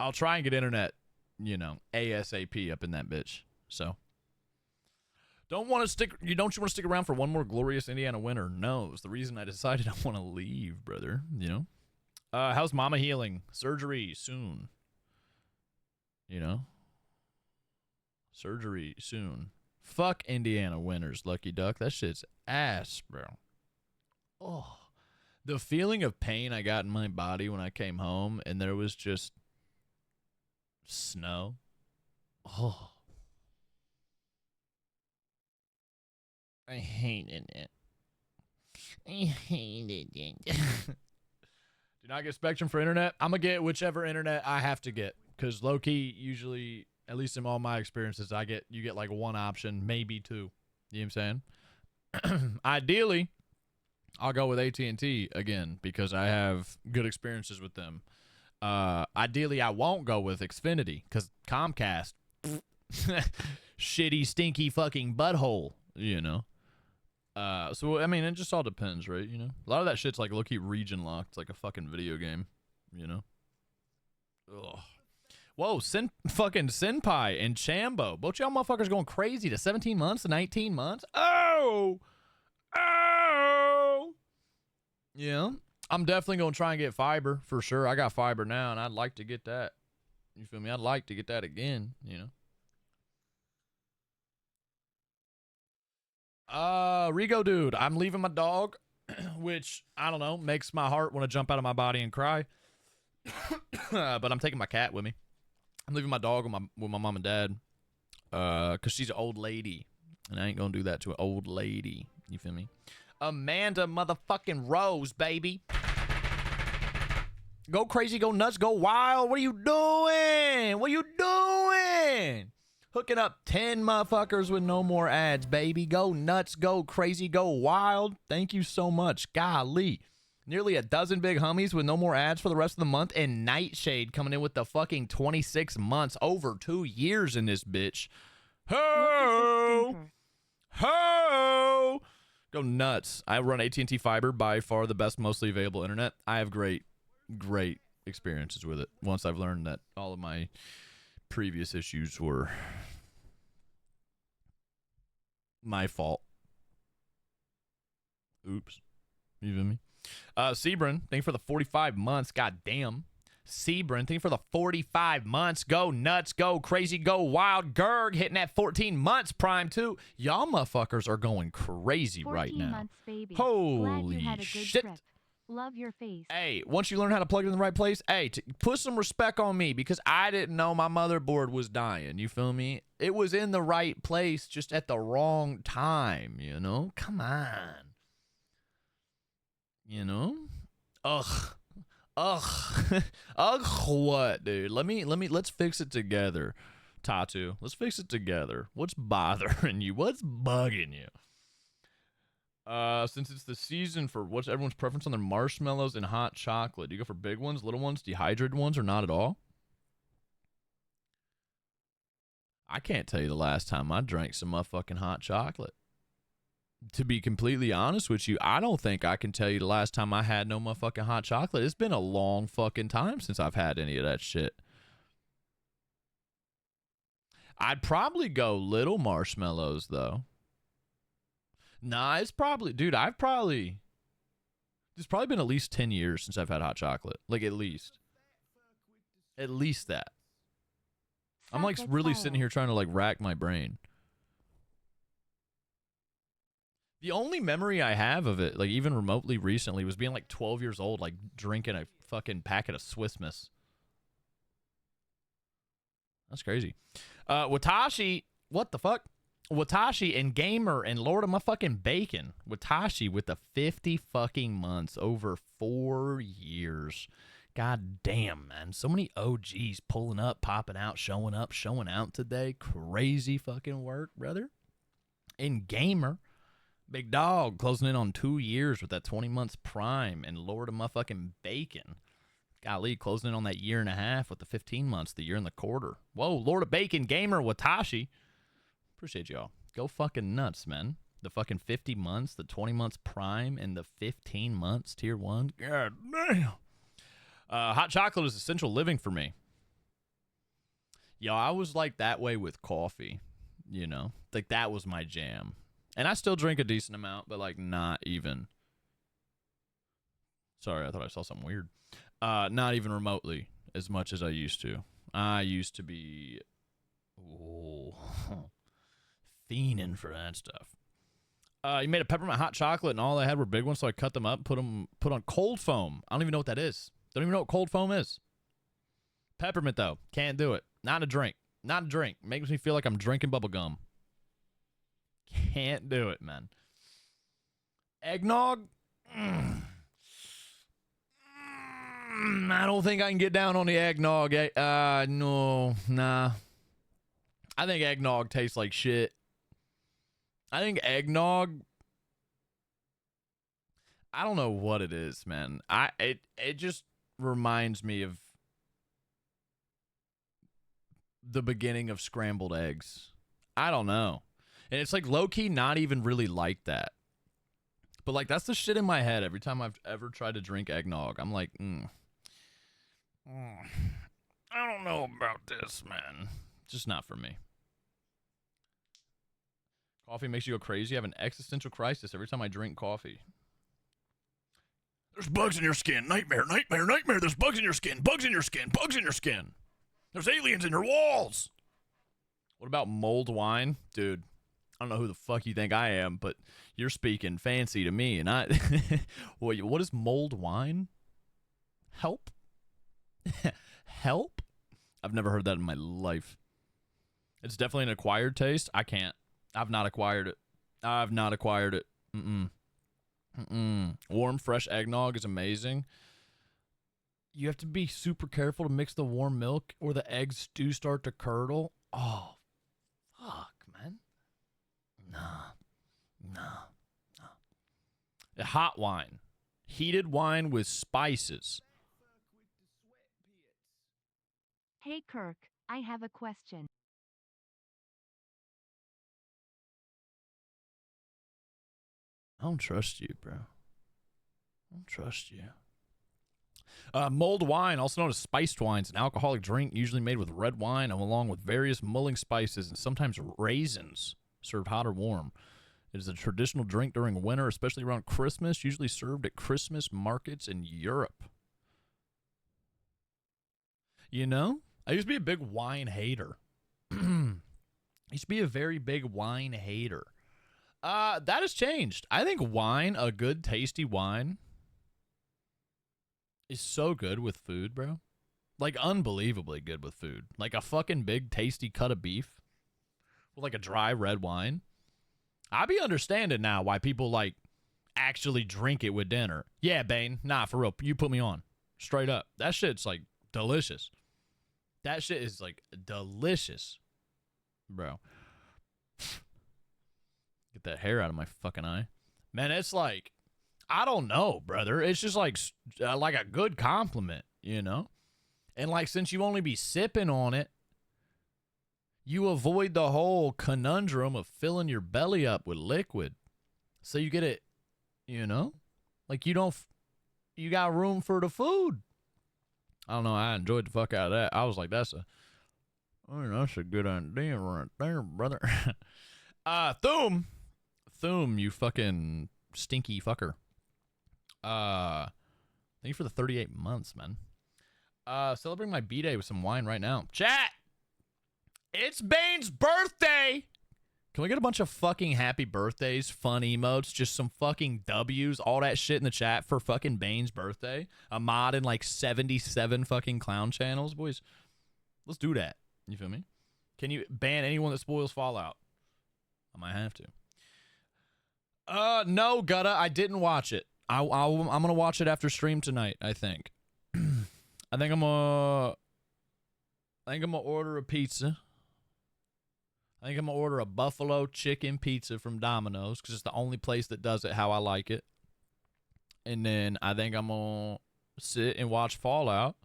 I'll try and get internet, you know, ASAP up in that bitch. So, don't you want to stick around for one more glorious Indiana winter? No, it's the reason I decided I want to leave, brother. You know? How's mama healing? Surgery soon. You know? Surgery soon. Fuck Indiana winters, Lucky Duck. That shit's ass, bro. Oh. The feeling of pain I got in my body when I came home and there was just snow. Oh. I hated it. I hated it. Do not get Spectrum for internet. I'm going to get whichever internet I have to get. Because low-key, usually, at least in all my experiences, you get like one option, maybe two. You know what I'm saying? Ideally, I'll go with AT&T again because I have good experiences with them. Ideally, I won't go with Xfinity because Comcast, shitty, stinky fucking butthole, you know? So, I mean, it just all depends, right? You know? A lot of that shit's like low-key region locked. It's like a fucking video game, you know? Ugh. Whoa, fucking Senpai and Chambo. Both y'all motherfuckers going crazy to 17 months to 19 months. Oh! Oh! Yeah. I'm definitely going to try and get fiber for sure. I got fiber now, and I'd like to get that. You feel me? I'd like to get that again, you know? Rigo dude, I'm leaving my dog, which, I don't know, makes my heart want to jump out of my body and cry. But I'm taking my cat with me. I'm leaving my dog with my mom and dad, because she's an old lady, and I ain't gonna do that to an old lady. You feel me? Amanda motherfucking Rose, baby. Go crazy, go nuts, go wild. What are you doing? What are you doing? Hooking up 10 motherfuckers with no more ads, baby. Go nuts, go crazy, go wild. Thank you so much. Golly. Nearly a dozen big homies with no more ads for the rest of the month, and Nightshade coming in with the fucking 26 months, over 2 years in this bitch. Ho! Ho! Go nuts. I run AT&T Fiber, by far the best, mostly available internet. I have great experiences with it once I've learned that all of my previous issues were my fault. Oops. You feel me? Sebrin, thank you for the 45 months. God damn. Sebrin, thank you for the 45 months. Go nuts, go crazy, go wild. Gerg hitting at 14 months prime too. Y'all motherfuckers are going crazy right now. 14 months, baby. Holy Glad you had a good shit. trip. Love your face. Hey, once you learn how to plug it in the right place, hey, put some respect on me, because I didn't know my motherboard was dying. You feel me? It was in the right place, just at the wrong time, you know? Come on. You know? Ugh. What, dude? Let's fix it together. Tatu, let's fix it together. What's bothering you? What's bugging you? Since it's the season for what's everyone's preference on their marshmallows and hot chocolate, do you go for big ones, little ones, dehydrated ones, or not at all? I can't tell you the last time I drank some motherfucking hot chocolate. To be completely honest with you, I don't think I can tell you the last time I had no motherfucking hot chocolate. It's been a long fucking time since I've had any of that shit. I'd probably go little marshmallows, though. Nah, it's probably... Dude, it's probably been at least 10 years since I've had hot chocolate. Like, at least. At least that. I'm, like, really sitting here trying to, like, rack my brain. The only memory I have of it, like, even remotely recently, was being, like, 12 years old, like, drinking a fucking packet of Swiss Miss. That's crazy. Watashi... What the fuck? Watashi and Gamer and Lord of my fucking Bacon. Watashi with the 50 fucking months, over 4 years. God damn, man. So many OGs pulling up, popping out, showing up, showing out today. Crazy fucking work, brother. And Gamer, big dog, closing in on 2 years with that 20 months prime. And Lord of my fucking Bacon. Golly, closing in on that 1.5 years with the 15 months, the year and the quarter. Whoa, Lord of Bacon, Gamer, Watashi. Appreciate y'all. Go fucking nuts, man. The fucking 50 months, the 20 months prime, and the 15 months tier 1. God damn. Hot chocolate is essential living for me. Yo, I was like that way with coffee, you know? Like, that was my jam. And I still drink a decent amount, but, like, not even. Sorry, I thought I saw something weird. Not even remotely as much as I used to. I used to be... Oh... fiending for that stuff. You made a peppermint hot chocolate, and all I had were big ones, so I cut them up, put on cold foam. I don't even know what that is. Don't even know what cold foam is. Peppermint, though. Can't do it. Not a drink. Not a drink. Makes me feel like I'm drinking bubble gum. Can't do it, man. Eggnog? I don't think I can get down on the eggnog. No. Nah. I think eggnog tastes like shit. I think eggnog, I don't know what it is, man. It just reminds me of the beginning of scrambled eggs. I don't know. And it's like low-key not even really like that. But like that's the shit in my head every time I've ever tried to drink eggnog. I'm like, I don't know about fuck this, man. Just not for me. Coffee makes you go crazy. I have an existential crisis every time I drink coffee. There's bugs in your skin. Nightmare, nightmare, nightmare. There's bugs in your skin. Bugs in your skin. Bugs in your skin. There's aliens in your walls. What about mulled wine? Dude, I don't know who the fuck you think I am, but you're speaking fancy to me. And I... what is mulled wine? Help? Help? I've never heard that in my life. It's definitely an acquired taste. I can't. I've not acquired it. I've not acquired it. Warm, fresh eggnog is amazing. You have to be super careful to mix the warm milk or the eggs do start to curdle. Oh, fuck, man. Nah. A hot wine. Heated wine with spices. Hey Kirk, I have a question. I don't trust you, bro. I don't trust you. Mulled wine, also known as spiced wine, is an alcoholic drink usually made with red wine along with various mulling spices and sometimes raisins, served hot or warm. It is a traditional drink during winter, especially around Christmas, usually served at Christmas markets in Europe. You know, I used to be a big wine hater. I used to be a very big wine hater. That has changed. I think wine, a good tasty wine, is so good with food, bro. Like, unbelievably good with food. Like a fucking big tasty cut of beef with like a dry red wine. I be understanding now why people like actually drink it with dinner. Yeah, Bane. Nah, for real. You put me on. Straight up. That shit's like delicious. That shit is like delicious, bro. Get that hair out of my fucking eye. Man, it's like, I don't know, brother. It's just like a good compliment, you know? And like, since you only be sipping on it, you avoid the whole conundrum of filling your belly up with liquid. So you get it, you know? Like, you got room for the food. I don't know. I enjoyed the fuck out of that. I was like, that's a good idea right there, brother. Thum, you fucking stinky fucker. Thank you for the 38 months, man. Celebrating my B-Day with some wine right now. Chat! It's Bane's birthday! Can we get a bunch of fucking happy birthdays, fun emotes, just some fucking W's, all that shit in the chat for fucking Bane's birthday? A mod in like 77 fucking clown channels? Boys, let's do that. You feel me? Can you ban anyone that spoils Fallout? I might have to. No, Gutta, I didn't watch it. I'm gonna watch it after stream tonight, I think. I think I'm gonna order a pizza. I think I'm gonna order a buffalo chicken pizza from Domino's because it's the only place that does it how I like it. And then I think I'm gonna sit and watch Fallout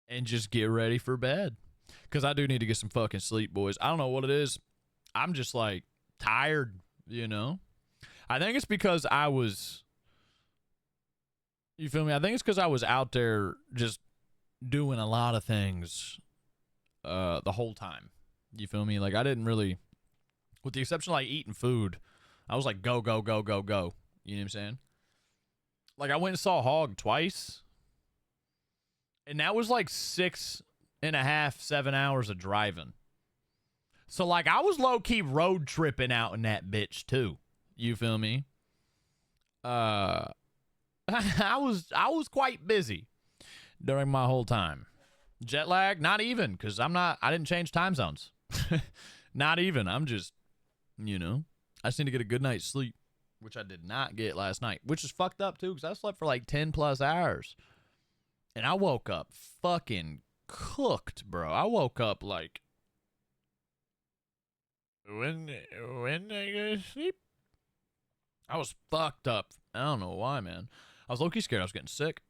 and just get ready for bed. Because I do need to get some fucking sleep, boys. I don't know what it is. I'm just like tired, you know? I think it's because I was, you feel me? I think it's because I was out there just doing a lot of things the whole time. You feel me? Like, I didn't really, with the exception of like eating food, I was like, go, go, go, go, go. You know what I'm saying? Like, I went and saw Hog twice, and that was like 6.5, 7 hours of driving. So, like, I was low-key road tripping out in that bitch, too. You feel me? I was quite busy during my whole time. Jet lag? Not even, because I didn't change time zones. Not even. I'm just, you know, I just need to get a good night's sleep, which I did not get last night, which is fucked up, too, because I slept for like 10 plus hours. And I woke up fucking cooked, bro. I woke up like, when I go to sleep? I was fucked up. I don't know why, man. I was low-key scared I was getting sick.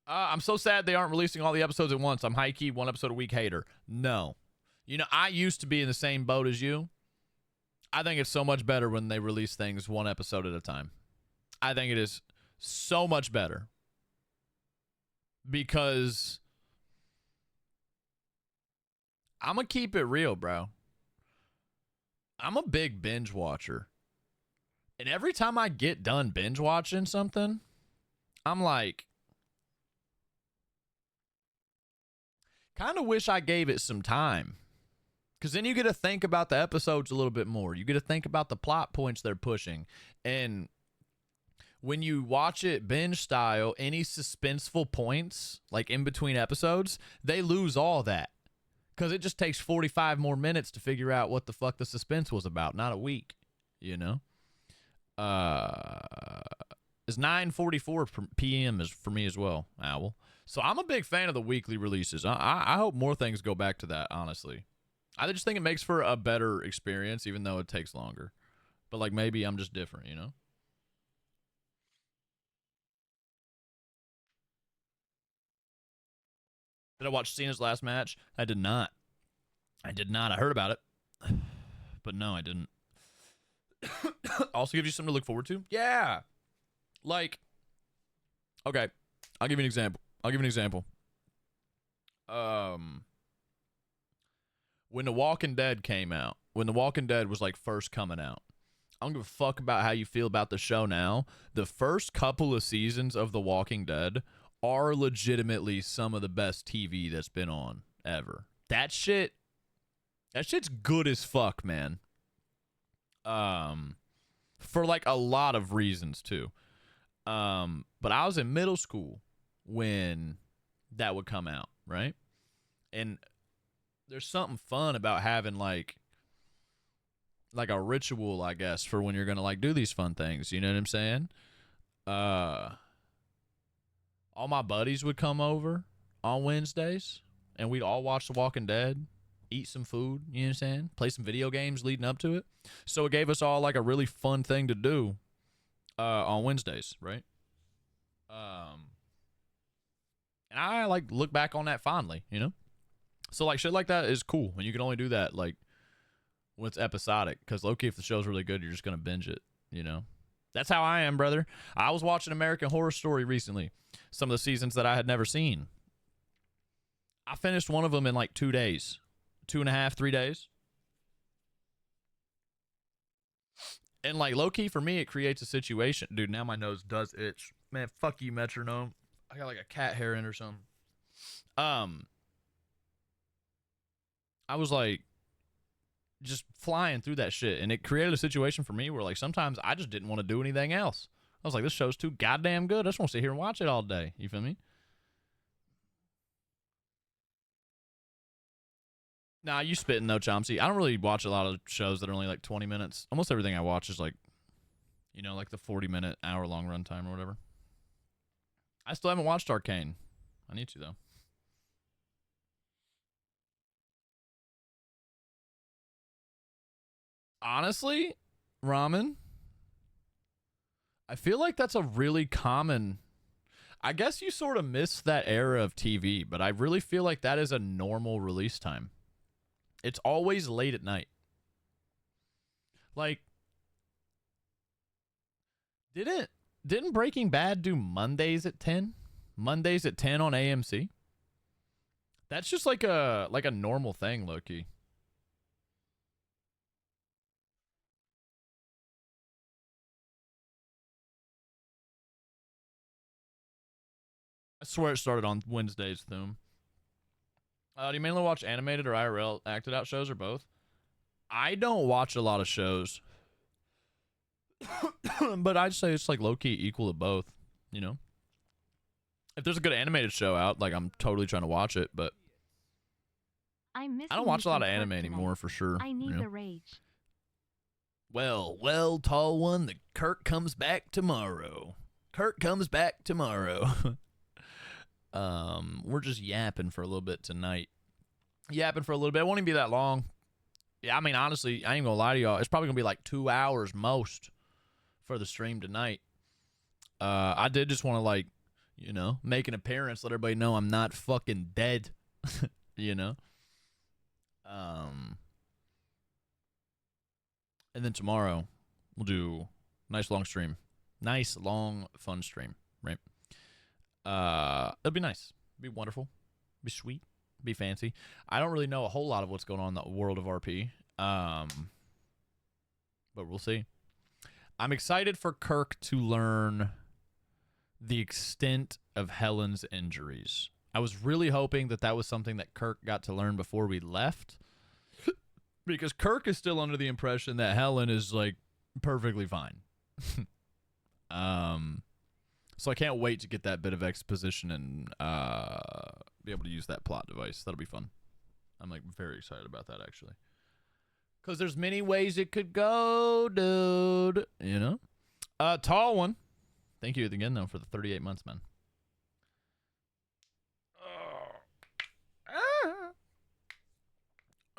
I'm so sad they aren't releasing all the episodes at once. I'm high-key 1 episode a week hater. No. You know, I used to be in the same boat as you. I think it's so much better when they release things 1 episode at a time. I think it is so much better. because I'm gonna keep it real, bro. I'm a big binge watcher. And every time I get done binge watching something, I'm like, kind of wish I gave it some time. Because then you get to think about the episodes a little bit more. You get to think about the plot points they're pushing. And when you watch it binge style, any suspenseful points, like in between episodes, they lose all that. Because it just takes 45 more minutes to figure out what the fuck the suspense was about, not a week, you know? It's 9:44 p.m. is for me as well, Owl. So I'm a big fan of the weekly releases. I hope more things go back to that, honestly. I just think it makes for a better experience, even though it takes longer. But, like, maybe I'm just different, you know? Did I watch Cena's last match? I did not. I did not. I heard about it. But no, I didn't. Also gives you something to look forward to? Yeah. Like, okay. I'll give you an example. When The Walking Dead came out, when The Walking Dead was like first coming out, I don't give a fuck about how you feel about the show now. The first couple of seasons of The Walking Dead are legitimately some of the best TV that's been on ever. That shit's good as fuck, man. For like a lot of reasons too. But I was in middle school when that would come out, right? And there's something fun about having like a ritual, I guess, for when you're gonna like do these fun things. You know what I'm saying? All my buddies would come over on Wednesdays, and we'd all watch The Walking Dead, eat some food. You know what I'm saying? Play some video games leading up to it. So it gave us all like a really fun thing to do on Wednesdays, right? And I like look back on that fondly, you know? So like shit like that is cool. And you can only do that like when it's episodic. Because low-key, if the show's really good, you're just gonna binge it, you know? That's how I am, brother. I was watching American Horror Story recently. Some of the seasons that I had never seen. I finished one of them in like 2 days. 2.5, 3 days. And like low-key for me, it creates a situation. Dude, now my nose does itch. Man, fuck you, metronome. I got like a cat hair in or something. I was like just flying through that shit, and it created a situation for me where like sometimes I just didn't want to do anything else. I was like, this show's too goddamn good. I just want to sit here and watch it all day. You feel me? Nah, you spitting though, Chomsky. I don't really watch a lot of shows that are only like 20 minutes. Almost everything I watch is like, you know, like the 40-minute, hour-long runtime or whatever. I still haven't watched Arcane. I need to, though. Honestly, Ramen, I feel like that's a really common... I guess you sort of miss that era of TV, but I really feel like that is a normal release time. It's always late at night. Like, didn't Breaking Bad do Mondays at 10? Mondays at 10 on AMC? That's just like a normal thing, low-key. I swear it started on Wednesdays, Thum. Do you mainly watch animated or IRL acted out shows or both? I don't watch a lot of shows. But I'd say it's like low-key equal to both, you know? If there's a good animated show out, like I'm totally trying to watch it, but I'm missing I don't you watch a lot some of Kirk anime tonight. anymore for sure. I need you know? the rage. Well, tall one, the Kirk comes back tomorrow. Kirk comes back tomorrow. We're just yapping for a little bit tonight. Yapping for a little bit. It won't even be that long. Yeah, I mean, honestly, I ain't gonna lie to y'all. It's probably gonna be like 2 hours most for the stream tonight. I did just want to like, you know, make an appearance, let everybody know I'm not fucking dead. You know? And then tomorrow we'll do nice long stream. Nice long fun stream, right? It'll be nice. Be wonderful. Be sweet. Be fancy. I don't really know a whole lot of what's going on in the world of RP. But we'll see. I'm excited for Kirk to learn the extent of Helen's injuries. I was really hoping that that was something that Kirk got to learn before we left. Because Kirk is still under the impression that Helen is, like, perfectly fine. So I can't wait to get that bit of exposition and be able to use that plot device. That'll be fun. I'm, like, very excited about that, actually. Because there's many ways it could go, dude. You know? Tall one. Thank you again, though, for the 38 months, man.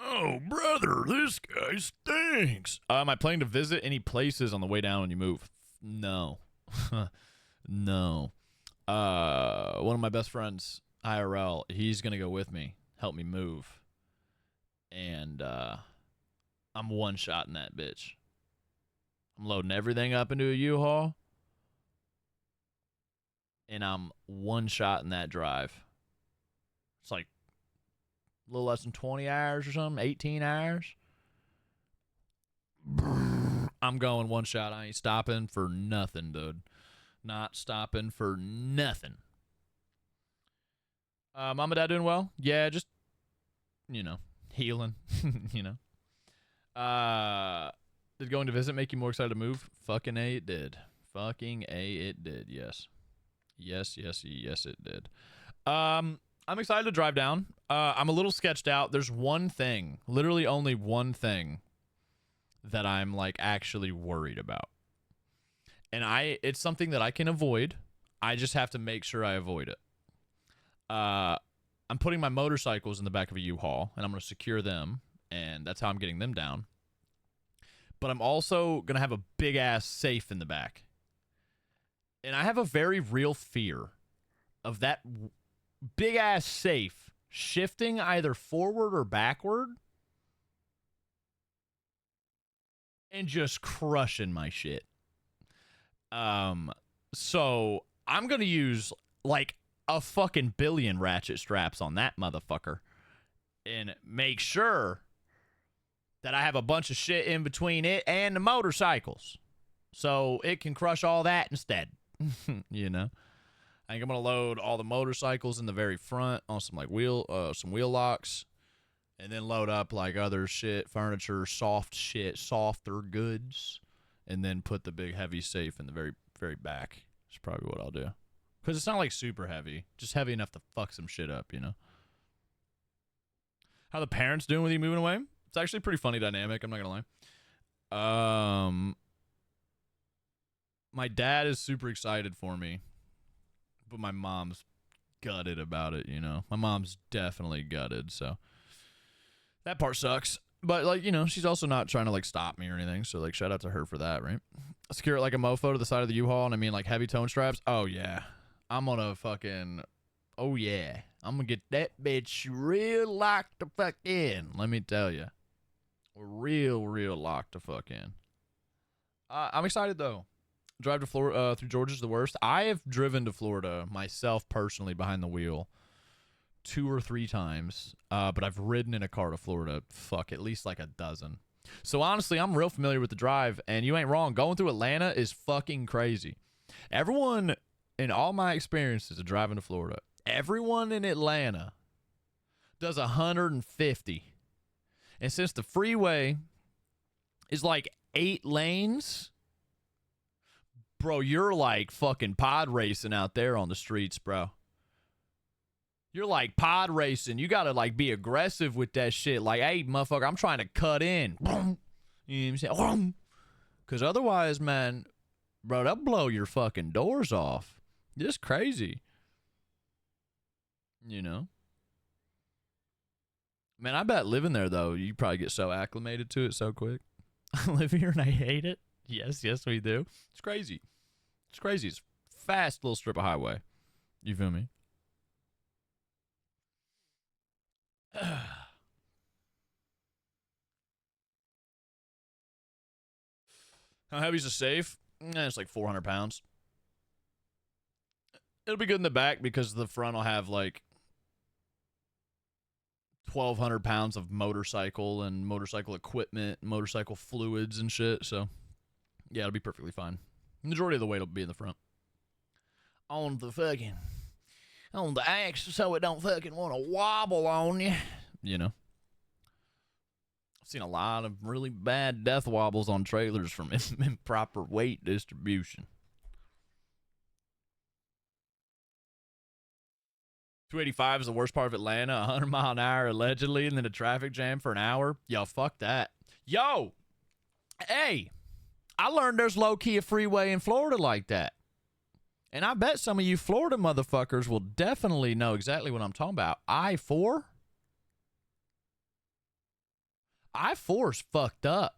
Oh, brother, this guy stinks. Am I planning to visit any places on the way down when you move? No. No. One of my best friends, IRL, he's going to go with me, help me move. And I'm one-shotting that bitch. I'm loading everything up into a U-Haul. And I'm one-shotting that drive. It's like a little less than 20 hours or something, 18 hours. I'm going one shot. I ain't stopping for nothing, dude. Not stopping for nothing. Mom and Dad doing well? Yeah, just, you know, healing, you know. Did going to visit make you more excited to move? Fucking A, it did. Fucking A, it did, yes. Yes, it did. I'm excited to drive down. I'm a little sketched out. There's one thing, literally only one thing that I'm, like, actually worried about. And it's something that I can avoid. I just have to make sure I avoid it. I'm putting my motorcycles in the back of a U-Haul, and I'm going to secure them, and that's how I'm getting them down. But I'm also going to have a big-ass safe in the back. And I have a very real fear of that big-ass safe shifting either forward or backward and just crushing my shit. So I'm going to use, like, a fucking billion ratchet straps on that motherfucker and make sure that I have a bunch of shit in between it and the motorcycles so it can crush all that instead. You know? I think I'm going to load all the motorcycles in the very front on some, like, some wheel locks, and then load up, like, other shit, furniture, soft shit, softer goods, and then put the big heavy safe in the very, very back. That's probably what I'll do. Because it's not, like, super heavy. Just heavy enough to fuck some shit up, you know? How the parents doing with you moving away? It's actually a pretty funny dynamic, I'm not going to lie. My dad is super excited for me, but my mom's gutted about it, you know? My mom's definitely gutted, so that part sucks. But, like, you know, she's also not trying to, like, stop me or anything, so, like, shout out to her for that, right? Secure it like a mofo to the side of the U-Haul, and I mean, like, heavy tone straps. Oh, yeah. I'm gonna fucking... Oh, yeah. I'm gonna get that bitch real locked the fuck in, let me tell you. Real locked the fuck in. I'm excited, though. Drive to Florida through Georgia's the worst. I have driven to Florida myself personally behind the wheel 2 or 3 times, but I've ridden in a car to Florida, fuck, at least like a dozen. So honestly, I'm real familiar with the drive, and you ain't wrong. Going through Atlanta is fucking crazy. Everyone, in all my experiences of driving to Florida, everyone in Atlanta does 150. And since the freeway is like 8 lanes, bro, you're like fucking pod racing out there on the streets, bro. You're like pod racing. You gotta, like, be aggressive with that shit. Like, hey, motherfucker, I'm trying to cut in. You know what I'm saying? Because otherwise, man, bro, they'll blow your fucking doors off. Just crazy. You know? Man, I bet living there, though, you probably get so acclimated to it so quick. I live here and I hate it. Yes, we do. It's crazy. It's crazy. It's a fast little strip of highway. You feel me? How heavy is a safe? It's like 400 pounds. It'll be good in the back because the front will have like 1,200 pounds of motorcycle and motorcycle equipment, motorcycle fluids and shit. So, yeah, it'll be perfectly fine. The majority of the weight will be in the front. On the axle so it don't fucking want to wobble on you. You know? I've seen a lot of really bad death wobbles on trailers from improper weight distribution. 285 is the worst part of Atlanta. 100 mile an hour allegedly, and then a traffic jam for an hour. Yo, fuck that. Yo, hey, I learned there's low-key a freeway in Florida like that. And I bet some of you Florida motherfuckers will definitely know exactly what I'm talking about. I-4? I-4's fucked up.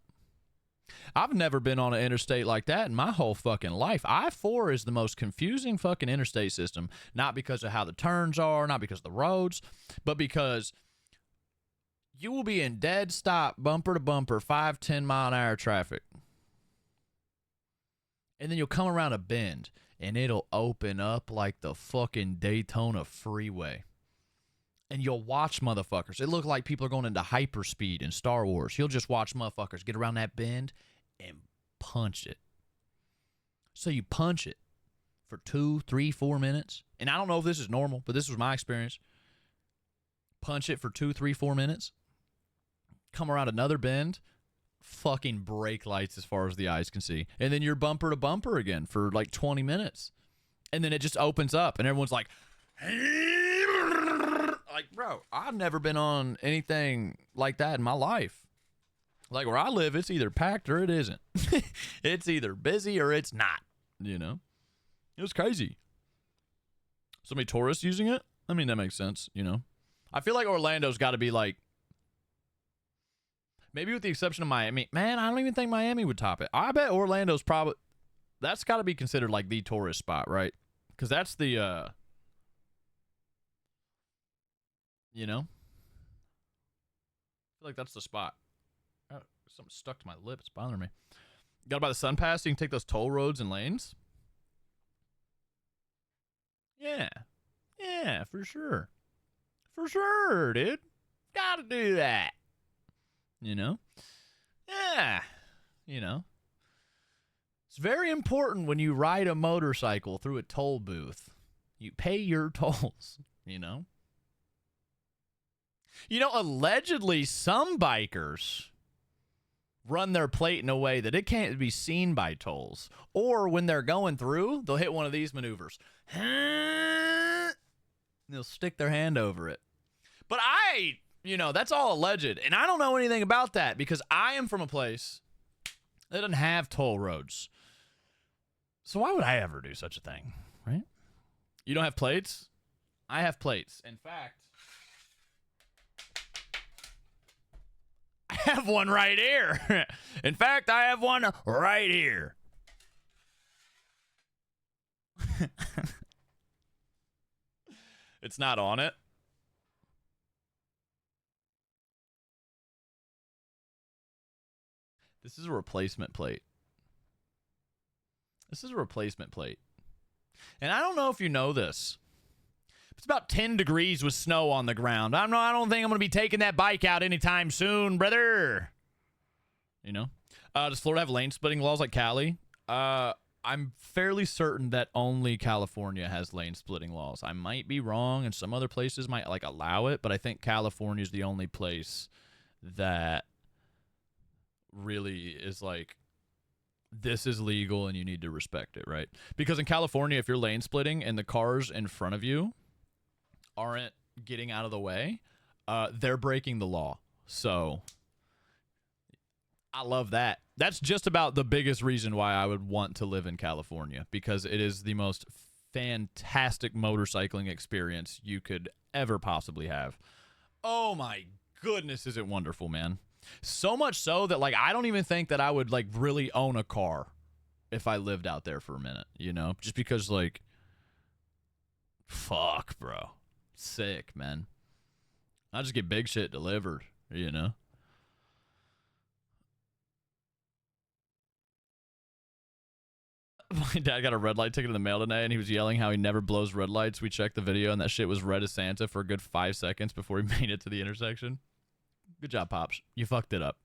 I've never been on an interstate like that in my whole fucking life. I-4 is the most confusing fucking interstate system, not because of how the turns are, not because of the roads, but because you will be in dead stop, bumper to bumper, 5-10 mile an hour traffic. And then you'll come around a bend, and it'll open up like the fucking Daytona freeway. And you'll watch motherfuckers. It looks like people are going into hyperspeed in Star Wars. You'll just watch motherfuckers get around that bend and punch it. So you punch it for 2, 3, 4 minutes. And I don't know if this is normal, but this was my experience. Punch it for 2, 3, 4 minutes. Come around another bend. Fucking brake lights as far as the eyes can see. And then you're bumper to bumper again for like 20 minutes. And then it just opens up and everyone's like, bro, I've never been on anything like that in my life. Like where I live, it's either packed or it isn't. It's either busy or it's not, you know? It was crazy. So many tourists using it? I mean, that makes sense, you know? I feel like Orlando's got to be like, maybe with the exception of Miami. Man, I don't even think Miami would top it. I bet Orlando's probably, that's got to be considered like the tourist spot, right? Because that's the, you know? I feel like that's the spot. Oh, something stuck to my lip. It's bothering me. Got to buy the Sun Pass so you can take those toll roads and lanes? Yeah. Yeah, for sure. For sure, dude. Gotta do that. You know? Yeah. You know? It's very important when you ride a motorcycle through a toll booth. You pay your tolls, you know? You know, allegedly, some bikers run their plate in a way that it can't be seen by tolls. Or when they're going through, they'll hit one of these maneuvers. They'll stick their hand over it. But you know, that's all alleged. And I don't know anything about that because I am from a place that doesn't have toll roads. So why would I ever do such a thing, right? You don't have plates? I have plates. In fact, I have one right here. In fact, I have one right here. It's not on it. This is a replacement plate. This is a replacement plate. And I don't know if you know this. It's about 10 degrees with snow on the ground. I don't think I'm going to be taking that bike out anytime soon, brother. You know? Does Florida have lane splitting laws like Cali? I'm fairly certain that only California has lane splitting laws. I might be wrong, and some other places might like allow it, but I think California is the only place that really is like, this is legal and you need to respect it, right? Because in California, if you're lane splitting and the cars in front of you aren't getting out of the way, they're breaking the law. So I love that. That's just about the biggest reason why I would want to live in California, because it is the most fantastic motorcycling experience you could ever possibly have. Oh my goodness, is it wonderful, man. So much so that, like, I don't even think that I would, like, really own a car if I lived out there for a minute, you know? Just because, like, fuck, bro. Sick, man. I just get big shit delivered, you know? My dad got a red light ticket in the mail today, and he was yelling how he never blows red lights. We checked the video, and that shit was red as Santa for a good 5 seconds before he made it to the intersection. Good job, Pops. You fucked it up.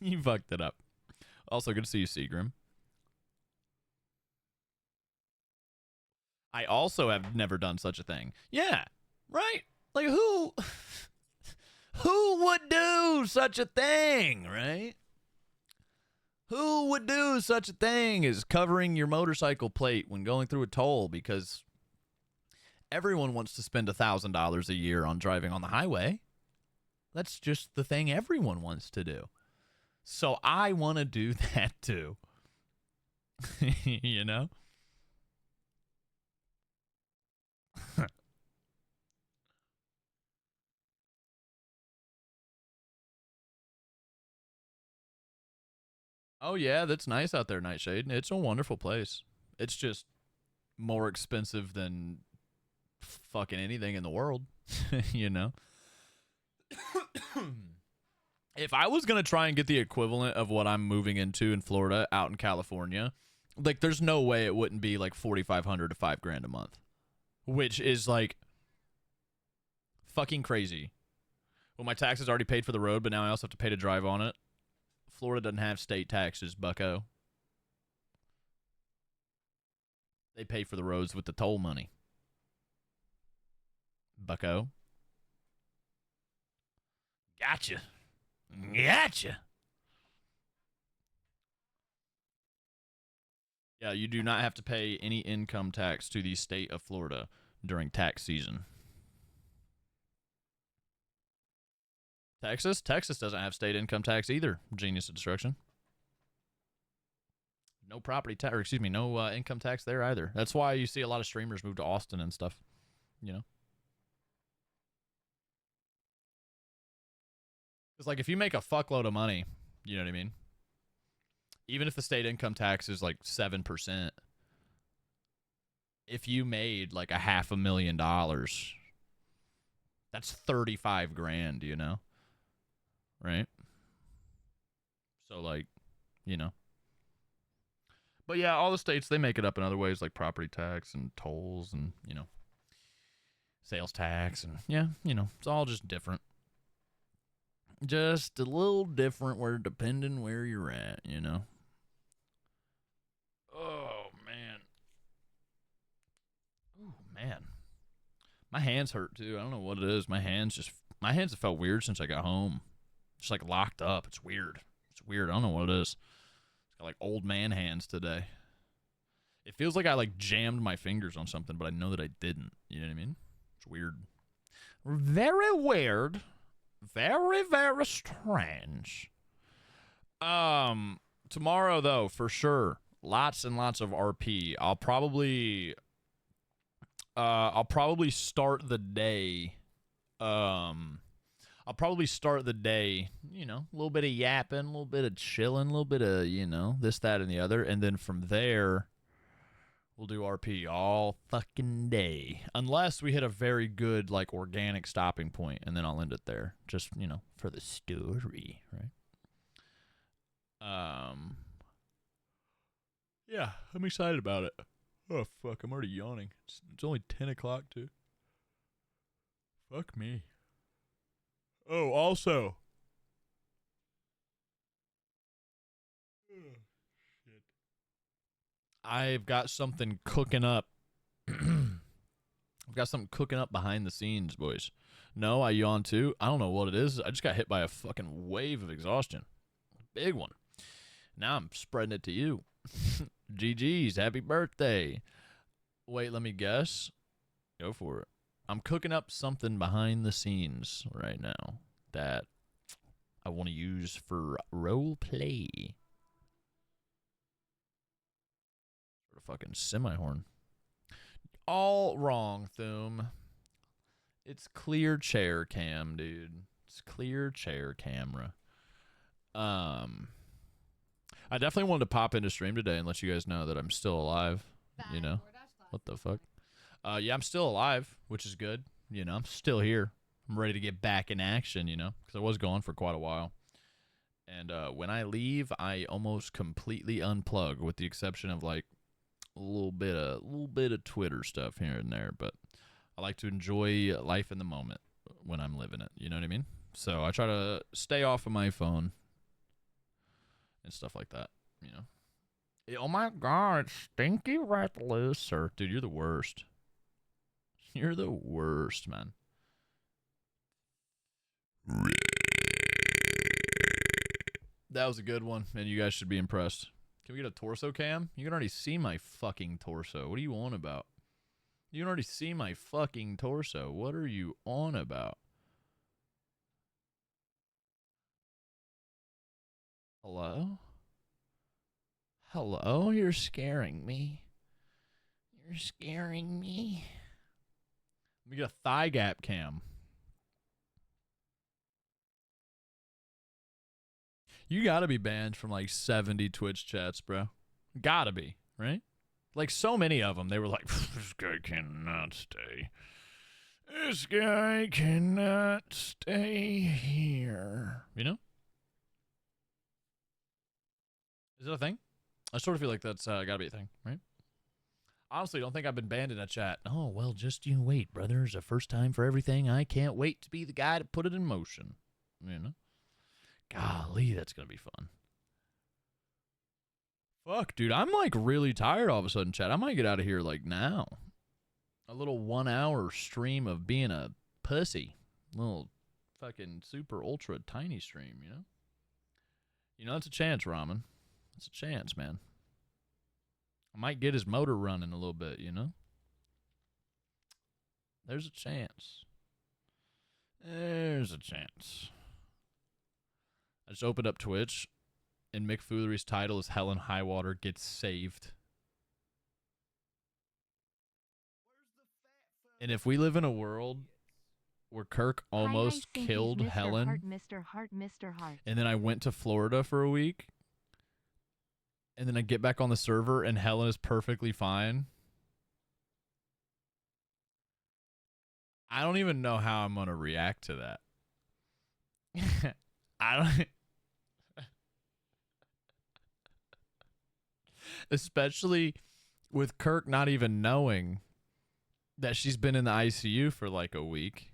You fucked it up. Also, good to see you, Seagram. I also have never done such a thing. Yeah, right? Like, who would do such a thing, right? Who would do such a thing as covering your motorcycle plate when going through a toll? Because everyone wants to spend $1,000 a year on driving on the highway. That's just the thing everyone wants to do. So I want to do that too. You know? Oh, yeah, that's nice out there, Nightshade. It's a wonderful place. It's just more expensive than fucking anything in the world, you know? If I was going to try and get the equivalent of what I'm moving into in Florida out in California, like, there's no way it wouldn't be like $4,500 to $5,000 a month, which is like fucking crazy. Well, my taxes already paid for the road, but now I also have to pay to drive on it. Florida doesn't have state taxes, bucko. They pay for the roads with the toll money. Bucko. Gotcha. Gotcha. Yeah, you do not have to pay any income tax to the state of Florida during tax season. Texas doesn't have state income tax either. Genius of destruction. No property tax, or excuse me, no income tax there either. That's why you see a lot of streamers move to Austin and stuff, you know? It's like if you make a fuckload of money, you know what I mean? Even if the state income tax is like 7%, if you made like $500,000, that's 35 grand, you know? Right? So, like, you know. But yeah, all the states, they make it up in other ways, like property tax and tolls and, you know, sales tax. And yeah, you know, it's all just different. Just a little different where depending where you're at, you know. Oh, man. Oh, man. My hands hurt, too. I don't know what it is. My hands have felt weird since I got home. Just like locked up. It's weird. It's weird. I don't know what it is. It's got like old man hands today. It feels like I like jammed my fingers on something, but I know that I didn't. You know what I mean? It's weird. Very weird. Very, very strange. Tomorrow though, for sure, lots and lots of RP. I'll probably start the day. I'll probably start the day, you know, a little bit of yapping, a little bit of chilling, a little bit of, you know, this, that, and the other. And then from there, we'll do RP all fucking day. Unless we hit a very good, like, organic stopping point, and then I'll end it there. Just, you know, for the story, right? Yeah, I'm excited about it. Oh, fuck, I'm already yawning. It's only 10 o'clock, too. Fuck me. Oh, also. Oh, shit. I've got something cooking up. I've got something cooking up behind the scenes, boys. No, I yawn too. I don't know what it is. I just got hit by a fucking wave of exhaustion. Big one. Now I'm spreading it to you. GG's, happy birthday. Wait, let me guess. Go for it. I'm cooking up something behind the scenes right now that I want to use for role play. Sort of fucking semi-horn. All wrong, Thum. It's clear chair cam, dude. It's clear chair camera. I definitely wanted to pop into stream today and let you guys know that I'm still alive. You know? What the fuck? Yeah, I'm still alive, which is good. You know, I'm still here. I'm ready to get back in action, you know, because I was gone for quite a while. And when I leave, I almost completely unplug, with the exception of like a little bit of Twitter stuff here and there. But I like to enjoy life in the moment when I'm living it. You know what I mean? So I try to stay off of my phone and stuff like that. You know. Oh my God, Stinky Rat Loser. Dude, you're the worst. You're the worst, man. That was a good one, and you guys should be impressed. Can we get a torso cam? You can already see my fucking torso. What are you on about? You can already see my fucking torso. What are you on about? Hello? Hello? You're scaring me. You're scaring me. Let me get a thigh gap cam. You gotta be banned from like 70 Twitch chats, bro. Gotta be, right? Like so many of them, they were like, this guy cannot stay. This guy cannot stay here. You know? Is it a thing? I sort of feel like that's gotta be a thing, right? Honestly, don't think I've been banned in a chat. Oh, well, just you wait, brother. It's a first time for everything. I can't wait to be the guy to put it in motion. You know? Golly, that's going to be fun. Fuck, dude. I'm like really tired all of a sudden, chat. I might get out of here like now. A little 1 hour stream of being a pussy. Little fucking super ultra tiny stream, you know? You know, that's a chance, Ramen. It's a chance, man. I might get his motor running a little bit, you know? There's a chance. There's a chance. I just opened up Twitch, and Mick Foolery's title is Helen Highwater Gets Saved. And if we live in a world where Kirk almost killed Helen, Mr. Hart. And then I went to Florida for a week, and then I get back on the server, and Helen is perfectly fine, I don't even know how I'm going to react to that. I don't... Especially with Kirk not even knowing that she's been in the ICU for like a week.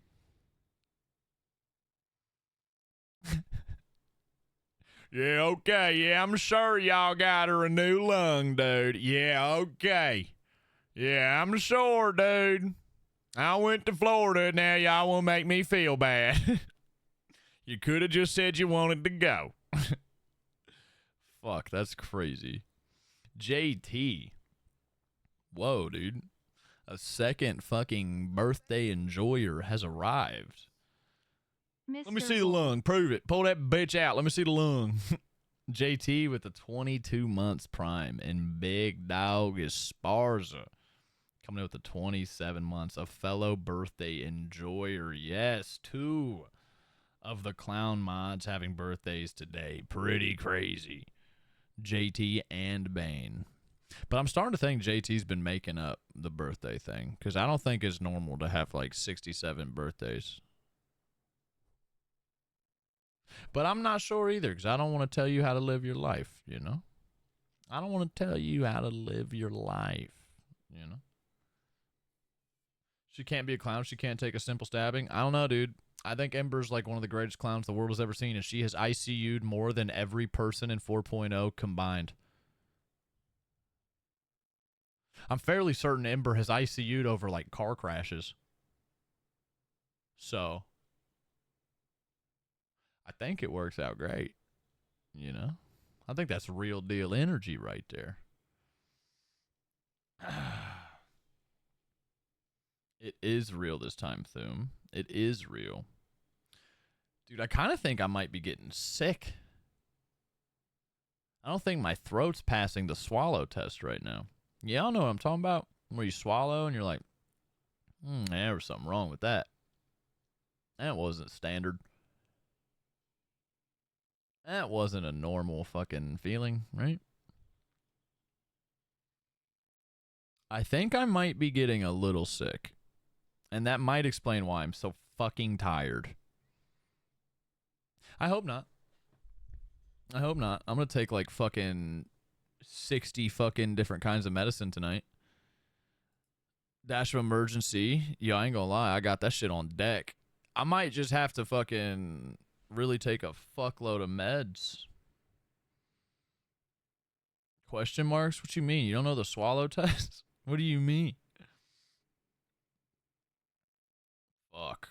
Yeah, okay. Yeah, I'm sure y'all got her a new lung, dude. Yeah, okay. Yeah, I'm sure, dude. I went to Florida. Now y'all will make me feel bad. You could have just said you wanted to go. Fuck, that's crazy. JT. Whoa, dude. A second fucking birthday enjoyer has arrived. Mr. Let me see the lung. Prove it. Pull that bitch out. Let me see the lung. JT with the 22 months prime. And Big Dog Esparza coming in with the 27 months. A fellow birthday enjoyer. Yes, 2 of the clown mods having birthdays today. Pretty crazy. JT and Bane. But I'm starting to think JT's been making up the birthday thing, because I don't think it's normal to have like 67 birthdays. But I'm not sure either, because I don't want to tell you how to live your life, you know? I don't want to tell you how to live your life, you know? She can't be a clown. She can't take a simple stabbing. I don't know, dude. I think Ember's like one of the greatest clowns the world has ever seen, and she has ICU'd more than every person in 4.0 combined. I'm fairly certain Ember has ICU'd over like car crashes. So I think it works out great. You know? I think that's real deal energy right there. It is real this time, Thum. It is real. Dude, I kind of think I might be getting sick. I don't think my throat's passing the swallow test right now. Y'all know what I'm talking about? Where you swallow and you're like, there was something wrong with that. That wasn't standard. That wasn't a normal fucking feeling, right? I think I might be getting a little sick. And that might explain why I'm so fucking tired. I hope not. I hope not. I'm gonna take like fucking 60 fucking different kinds of medicine tonight. Dash of emergency. Yeah, I ain't gonna lie. I got that shit on deck. I might just have to fucking really take a fuckload of meds. Question marks? What you mean? You don't know the swallow test? What do you mean? Fuck.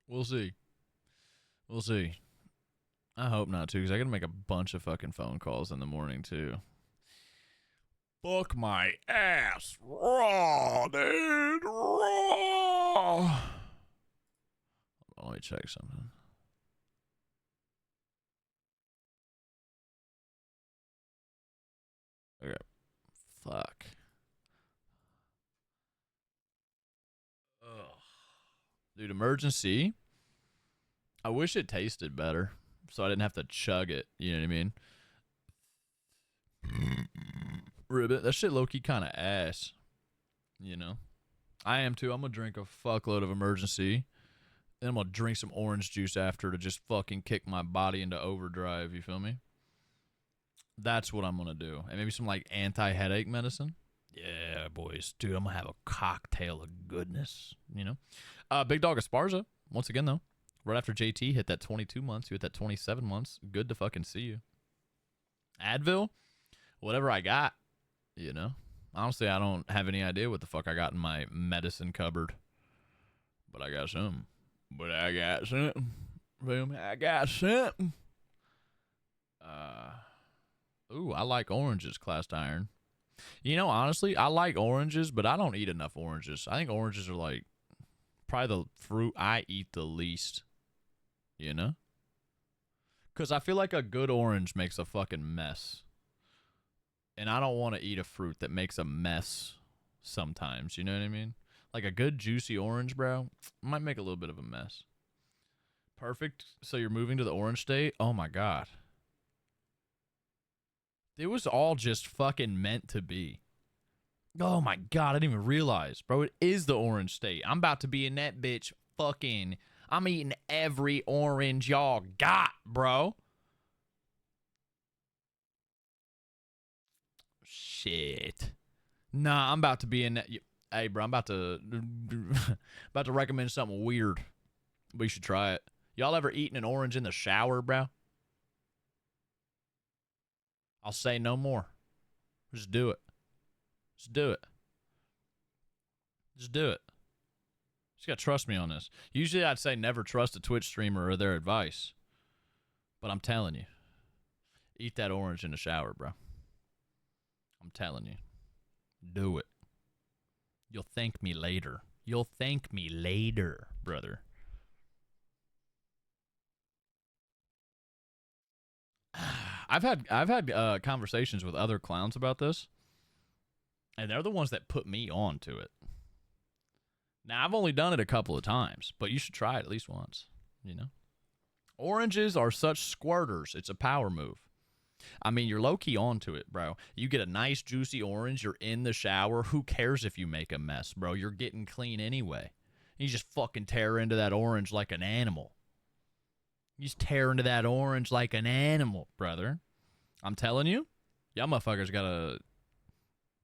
We'll see. We'll see. I hope not too, because I gotta make a bunch of fucking phone calls in the morning too. Fuck my ass raw, dude. Raw. Let me check something. Okay. Fuck. Ugh. Dude, emergency. I wish it tasted better, so I didn't have to chug it. You know what I mean? Ribbit. That shit low-key kind of ass. You know? I am too. I'm gonna drink a fuckload of emergency. Then I'm gonna drink some orange juice after to just fucking kick my body into overdrive. You feel me? That's what I'm gonna do. And maybe some like anti-headache medicine. Yeah, boys. Dude, I'm gonna have a cocktail of goodness. You know? Big Dog Esparza. Once again, though. Right after JT hit that 22 months, you hit that 27 months. Good to fucking see you. Advil, whatever I got, you know. Honestly, I don't have any idea what the fuck I got in my medicine cupboard. But I got some. I got something. Ooh, I like oranges, Classed Iron. You know, honestly, I like oranges, but I don't eat enough oranges. I think oranges are like probably the fruit I eat the least. You know? Because I feel like a good orange makes a fucking mess. And I don't want to eat a fruit that makes a mess sometimes. You know what I mean? Like a good juicy orange, bro, might make a little bit of a mess. Perfect. So you're moving to the orange state? Oh my God. It was all just fucking meant to be. Oh my God, I didn't even realize. Bro, it is the orange state. I'm about to be in that bitch fucking... I'm eating every orange y'all got, bro. Shit. Nah, I'm about to be in that... Hey, bro, I'm about to... about to recommend something weird. But you should try it. Y'all ever eaten an orange in the shower, bro? I'll say no more. Just do it. Just do it. Just do it. Just gotta trust me on this. Usually I'd say never trust a Twitch streamer or their advice. But I'm telling you. Eat that orange in the shower, bro. I'm telling you. Do it. You'll thank me later. You'll thank me later, brother. I've had conversations with other clowns about this, and they're the ones that put me on to it. Now, I've only done it a couple of times, but you should try it at least once, you know? Oranges are such squirters. It's a power move. I mean, you're low-key onto it, bro. You get a nice, juicy orange. You're in the shower. Who cares if you make a mess, bro? You're getting clean anyway. You just fucking tear into that orange like an animal. You just tear into that orange like an animal, brother. I'm telling you, y'all motherfuckers gotta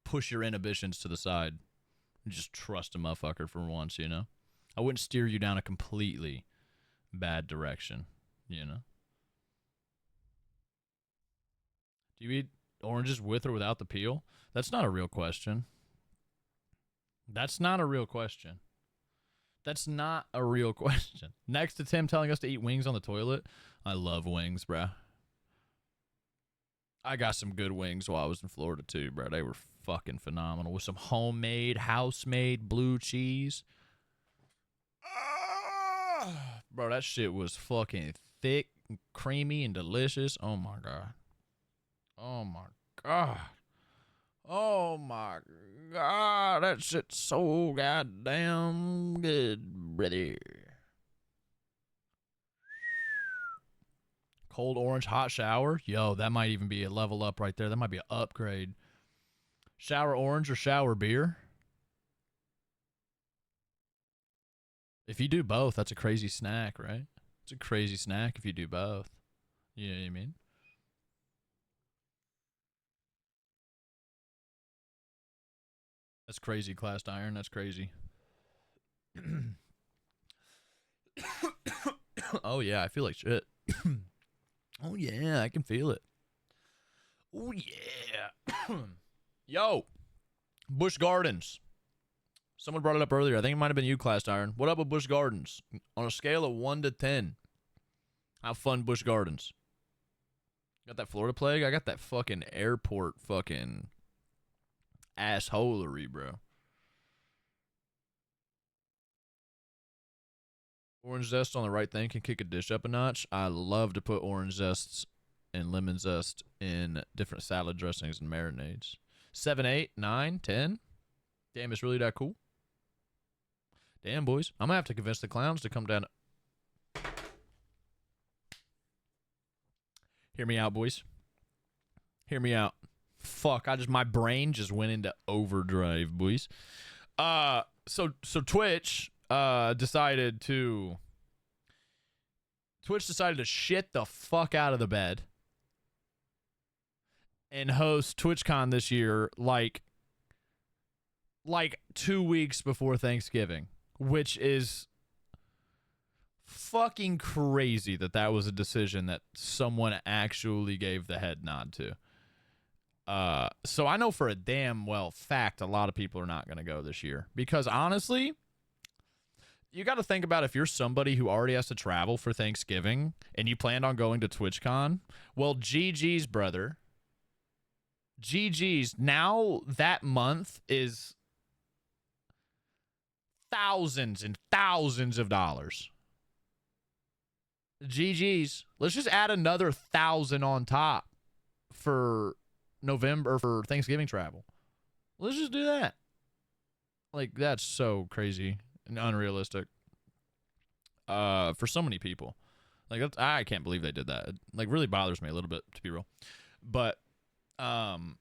push your inhibitions to the side. Just trust a motherfucker for once, you know? I wouldn't steer you down a completely bad direction, you know? Do you eat oranges with or without the peel? That's not a real question. That's not a real question. That's not a real question. Next to Tim telling us to eat wings on the toilet, I love wings, bro. I got some good wings while I was in Florida too, bro. They were fucking phenomenal with some homemade, house-made blue cheese. Bro, that shit was fucking thick, creamy, and delicious. Oh my God. Oh my God. Oh my God. That shit's so goddamn good, brother. Cold orange hot shower. Yo, that might even be a level up right there. That might be an upgrade. Shower orange or shower beer? If you do both, that's a crazy snack, right? It's a crazy snack if you do both. You know what I mean? That's crazy, Classed Iron. That's crazy. Oh, yeah. I feel like shit. Oh, yeah. I can feel it. Oh, yeah. Yo, Busch Gardens. Someone brought it up earlier. I think it might have been you, Classed Iron. What up with Busch Gardens? On a scale of 1 to 10, how fun Busch Gardens? Got that Florida plague? I got that fucking airport fucking assholery, bro. Orange zest on the right thing can kick a dish up a notch. I love to put orange zests and lemon zest in different salad dressings and marinades. 7, 8, 9, 10. Damn, it's really that cool. Damn, boys. I'm gonna have to convince the clowns to come down. Hear me out, boys. Hear me out. Fuck, my brain just went into overdrive, boys. So Twitch decided to shit the fuck out of the bed and host TwitchCon this year like 2 weeks before Thanksgiving, which is fucking crazy that was a decision that someone actually gave the head nod to. So I know for a damn well fact a lot of people are not going to go this year because honestly, you got to think about if you're somebody who already has to travel for Thanksgiving and you planned on going to TwitchCon, well, GG's, brother. GG's. Now that month is thousands and thousands of dollars. GG's. Let's just add another 1,000 on top for November for Thanksgiving travel. Let's just do that. Like, that's so crazy and unrealistic. For so many people. Like, I can't believe they did that. It, like, really bothers me a little bit, to be real. But I'll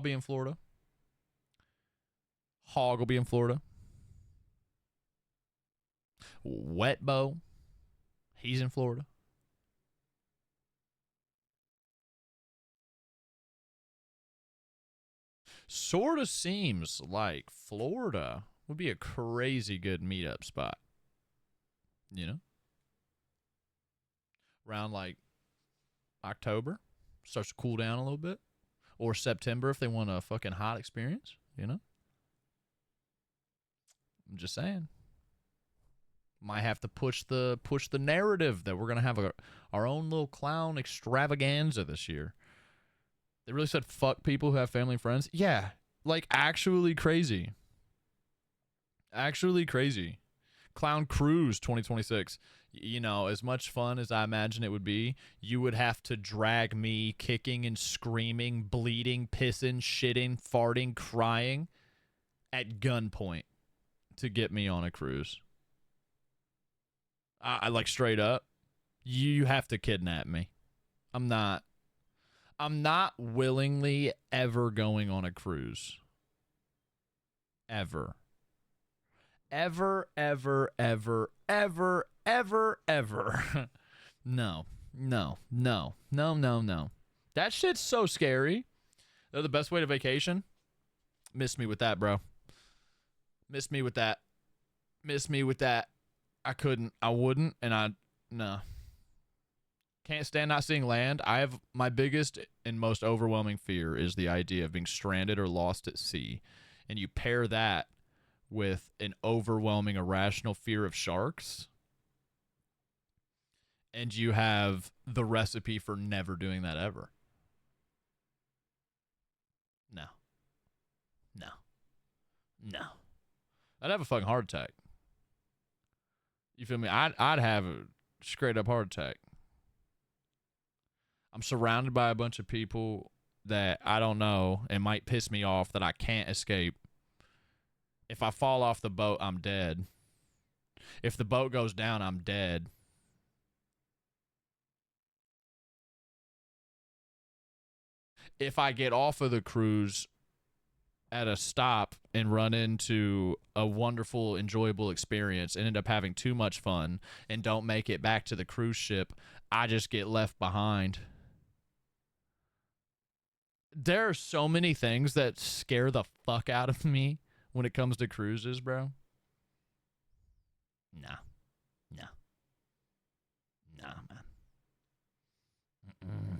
be in Florida. Hog will be in Florida. Wetbo, he's in Florida. Sort of seems like Florida would be a crazy good meetup spot. You know? Around like October. Starts to cool down a little bit. Or September if they want a fucking hot experience. You know? I'm just saying. Might have to push the narrative that we're gonna have our own little clown extravaganza this year. They really said fuck people who have family and friends. Yeah, like actually crazy. Actually crazy. Clown Cruise 2026. You know, as much fun as I imagine it would be, you would have to drag me kicking and screaming, bleeding, pissing, shitting, farting, crying at gunpoint to get me on a cruise. I like straight up, you have to kidnap me. I'm not willingly ever going on a cruise. Ever. Ever, ever, ever, ever, ever, ever. No. That shit's so scary. They're the best way to vacation. Miss me with that, bro. Miss me with that. I couldn't. I wouldn't. And no. Can't stand not seeing land. I have my biggest and most overwhelming fear is the idea of being stranded or lost at sea. And you pair that with an overwhelming irrational fear of sharks. And you have the recipe for never doing that ever. No. I'd have a fucking heart attack. You feel me? I'd have a straight up heart attack. I'm surrounded by a bunch of people that I don't know and might piss me off that I can't escape. If I fall off the boat, I'm dead. If the boat goes down, I'm dead. If I get off of the cruise at a stop and run into a wonderful, enjoyable experience and end up having too much fun and don't make it back to the cruise ship, I just get left behind. There are so many things that scare the fuck out of me when it comes to cruises, bro. Nah. Nah. Nah, man. Mm-mm.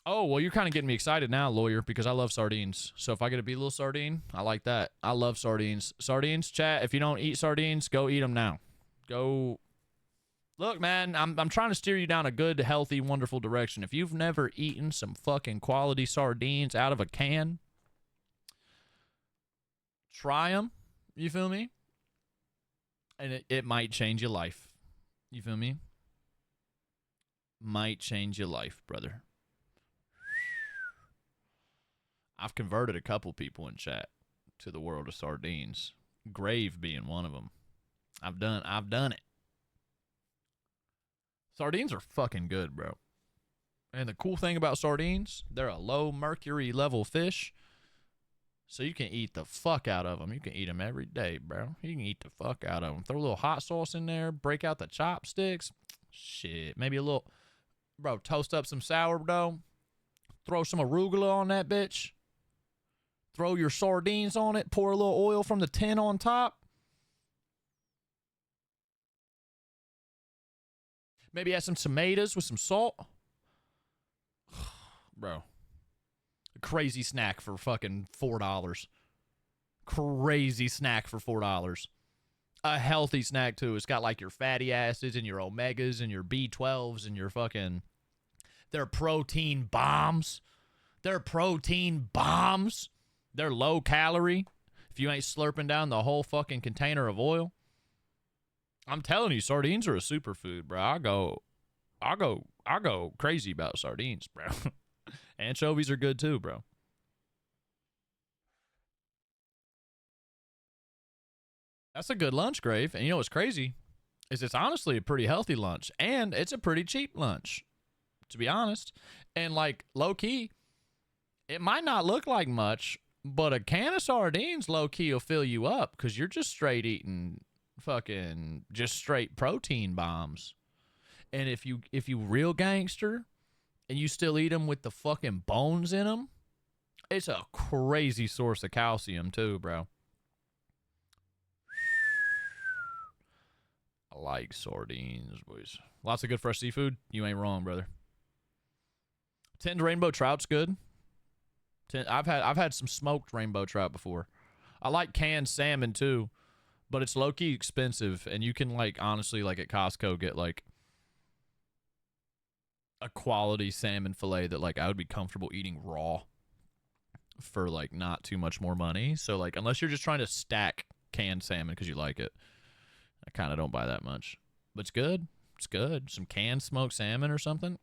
Oh, well, you're kind of getting me excited now, lawyer, because I love sardines. So if I get a little sardine, I like that. I love sardines. Sardines, chat, if you don't eat sardines, go eat them now. Go. Look, man, I'm trying to steer you down a good, healthy, wonderful direction. If you've never eaten some fucking quality sardines out of a can, try them. You feel me? And it might change your life. You feel me? Might change your life, brother. I've converted a couple people in chat to the world of sardines. Grave being one of them. I've done it. Sardines are fucking good, bro. And the cool thing about sardines, they're a low mercury level fish. So you can eat the fuck out of them. You can eat them every day, bro. You can eat the fuck out of them. Throw a little hot sauce in there. Break out the chopsticks. Shit. Maybe a little... Bro, toast up some sourdough. Throw some arugula on that bitch. Throw your sardines on it. Pour a little oil from the tin on top. Maybe add some tomatoes with some salt. Bro. A crazy snack for fucking $4. Crazy snack for $4. A healthy snack, too. It's got like your fatty acids and your omegas and your B12s and your fucking... They're protein bombs. They're protein bombs. They're low calorie. If you ain't slurping down the whole fucking container of oil. I'm telling you, sardines are a superfood, bro. I go crazy about sardines, bro. Anchovies are good too, bro. That's a good lunch, Grave. And you know what's crazy? Is it's honestly a pretty healthy lunch. And it's a pretty cheap lunch, to be honest. And like, low key, it might not look like much, but a can of sardines low key will fill you up because you're just straight eating fucking just straight protein bombs. And if you real gangster and you still eat them with the fucking bones in them, it's a crazy source of calcium too, bro. I like sardines, boys. Lots of good fresh seafood. You ain't wrong, brother. Tinned rainbow trout's good. I've had some smoked rainbow trout before. I like canned salmon too, but it's low-key expensive, and you can like honestly like at Costco get like a quality salmon fillet that like I would be comfortable eating raw for like not too much more money. So like unless you're just trying to stack canned salmon because you like it, I kind of don't buy that much. But it's good. It's good. Some canned smoked salmon or something.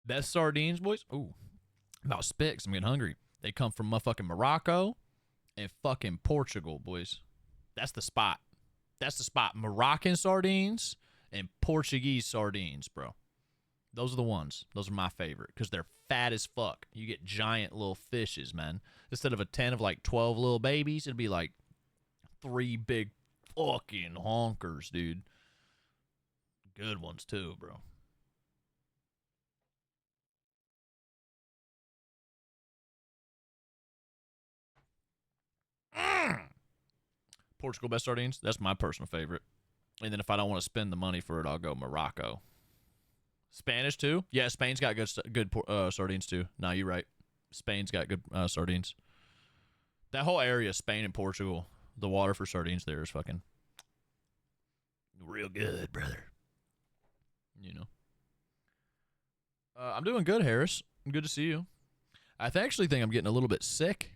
Best sardines, boys. Ooh, about spicks. I'm getting hungry. They come from motherfucking Morocco and fucking Portugal, boys. That's the spot. That's the spot. Moroccan sardines and Portuguese sardines, bro. Those are the ones. Those are my favorite because they're fat as fuck. You get giant little fishes, man. Instead of a 10 of like 12 little babies, it'd be like 3 big fucking honkers, dude. Good ones too, bro. Portugal best sardines. That's my personal favorite. And then if I don't want to spend the money for it, I'll go Morocco. Spanish too? Yeah, Spain's got good sardines too. No, you're right. Spain's got good sardines. That whole area, Spain and Portugal, the water for sardines there is fucking real good, brother. You know. I'm doing good, Harris. Good to see you. I actually think I'm getting a little bit sick.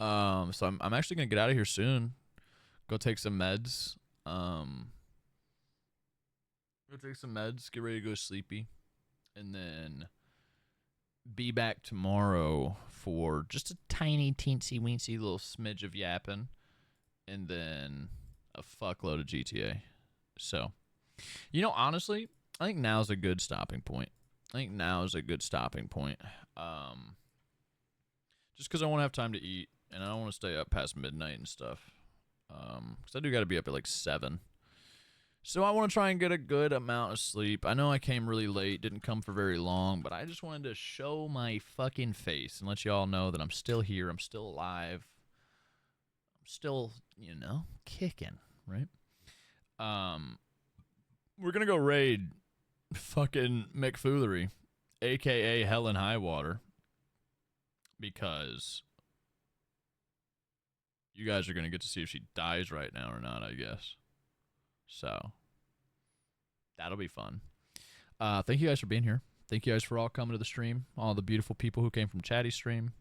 So I'm actually gonna get out of here soon. Go take some meds. Go take some meds. Get ready to go sleepy, and then be back tomorrow for just a tiny, teensy, weensy little smidge of yapping, and then a fuckload of GTA. So, you know, honestly, I think now's a good stopping point. Just because I want to have time to eat, and I don't want to stay up past midnight and stuff. Because I do got to be up at like 7. So I want to try and get a good amount of sleep. I know I came really late, didn't come for very long, but I just wanted to show my fucking face and let y'all know that I'm still here, I'm still alive, I'm still, you know, kicking, right? We're gonna go raid fucking McFoolery, aka Hell and High Water, because you guys are gonna get to see if she dies right now or not, I guess. So that'll be fun. Thank you guys for being here. Thank you guys for all coming to the stream. All the beautiful people who came from Chatty's stream.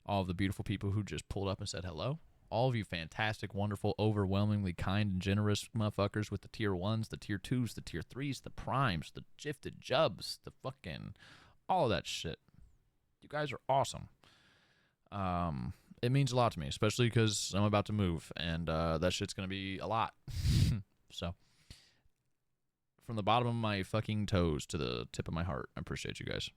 All the beautiful people who just pulled up and said hello. All of you fantastic, wonderful, overwhelmingly kind and generous motherfuckers with the tier 1s, the tier 2s, the tier 3s, the primes, the gifted jubs, the fucking all of that shit. You guys are awesome. It means a lot to me, especially because I'm about to move, and that shit's going to be a lot. So, from the bottom of my fucking toes to the tip of my heart, I appreciate you guys.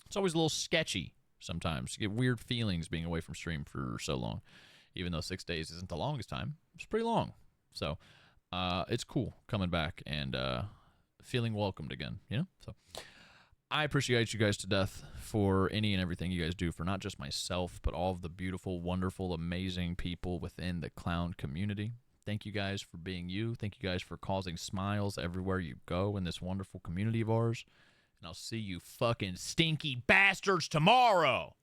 It's always a little sketchy sometimes. You get weird feelings being away from stream for so long, even though 6 days isn't the longest time. It's pretty long. So, it's cool coming back and feeling welcomed again, you know? So, I appreciate you guys to death for any and everything you guys do for not just myself, but all of the beautiful, wonderful, amazing people within the clown community. Thank you guys for being you. Thank you guys for causing smiles everywhere you go in this wonderful community of ours. And I'll see you fucking stinky bastards tomorrow.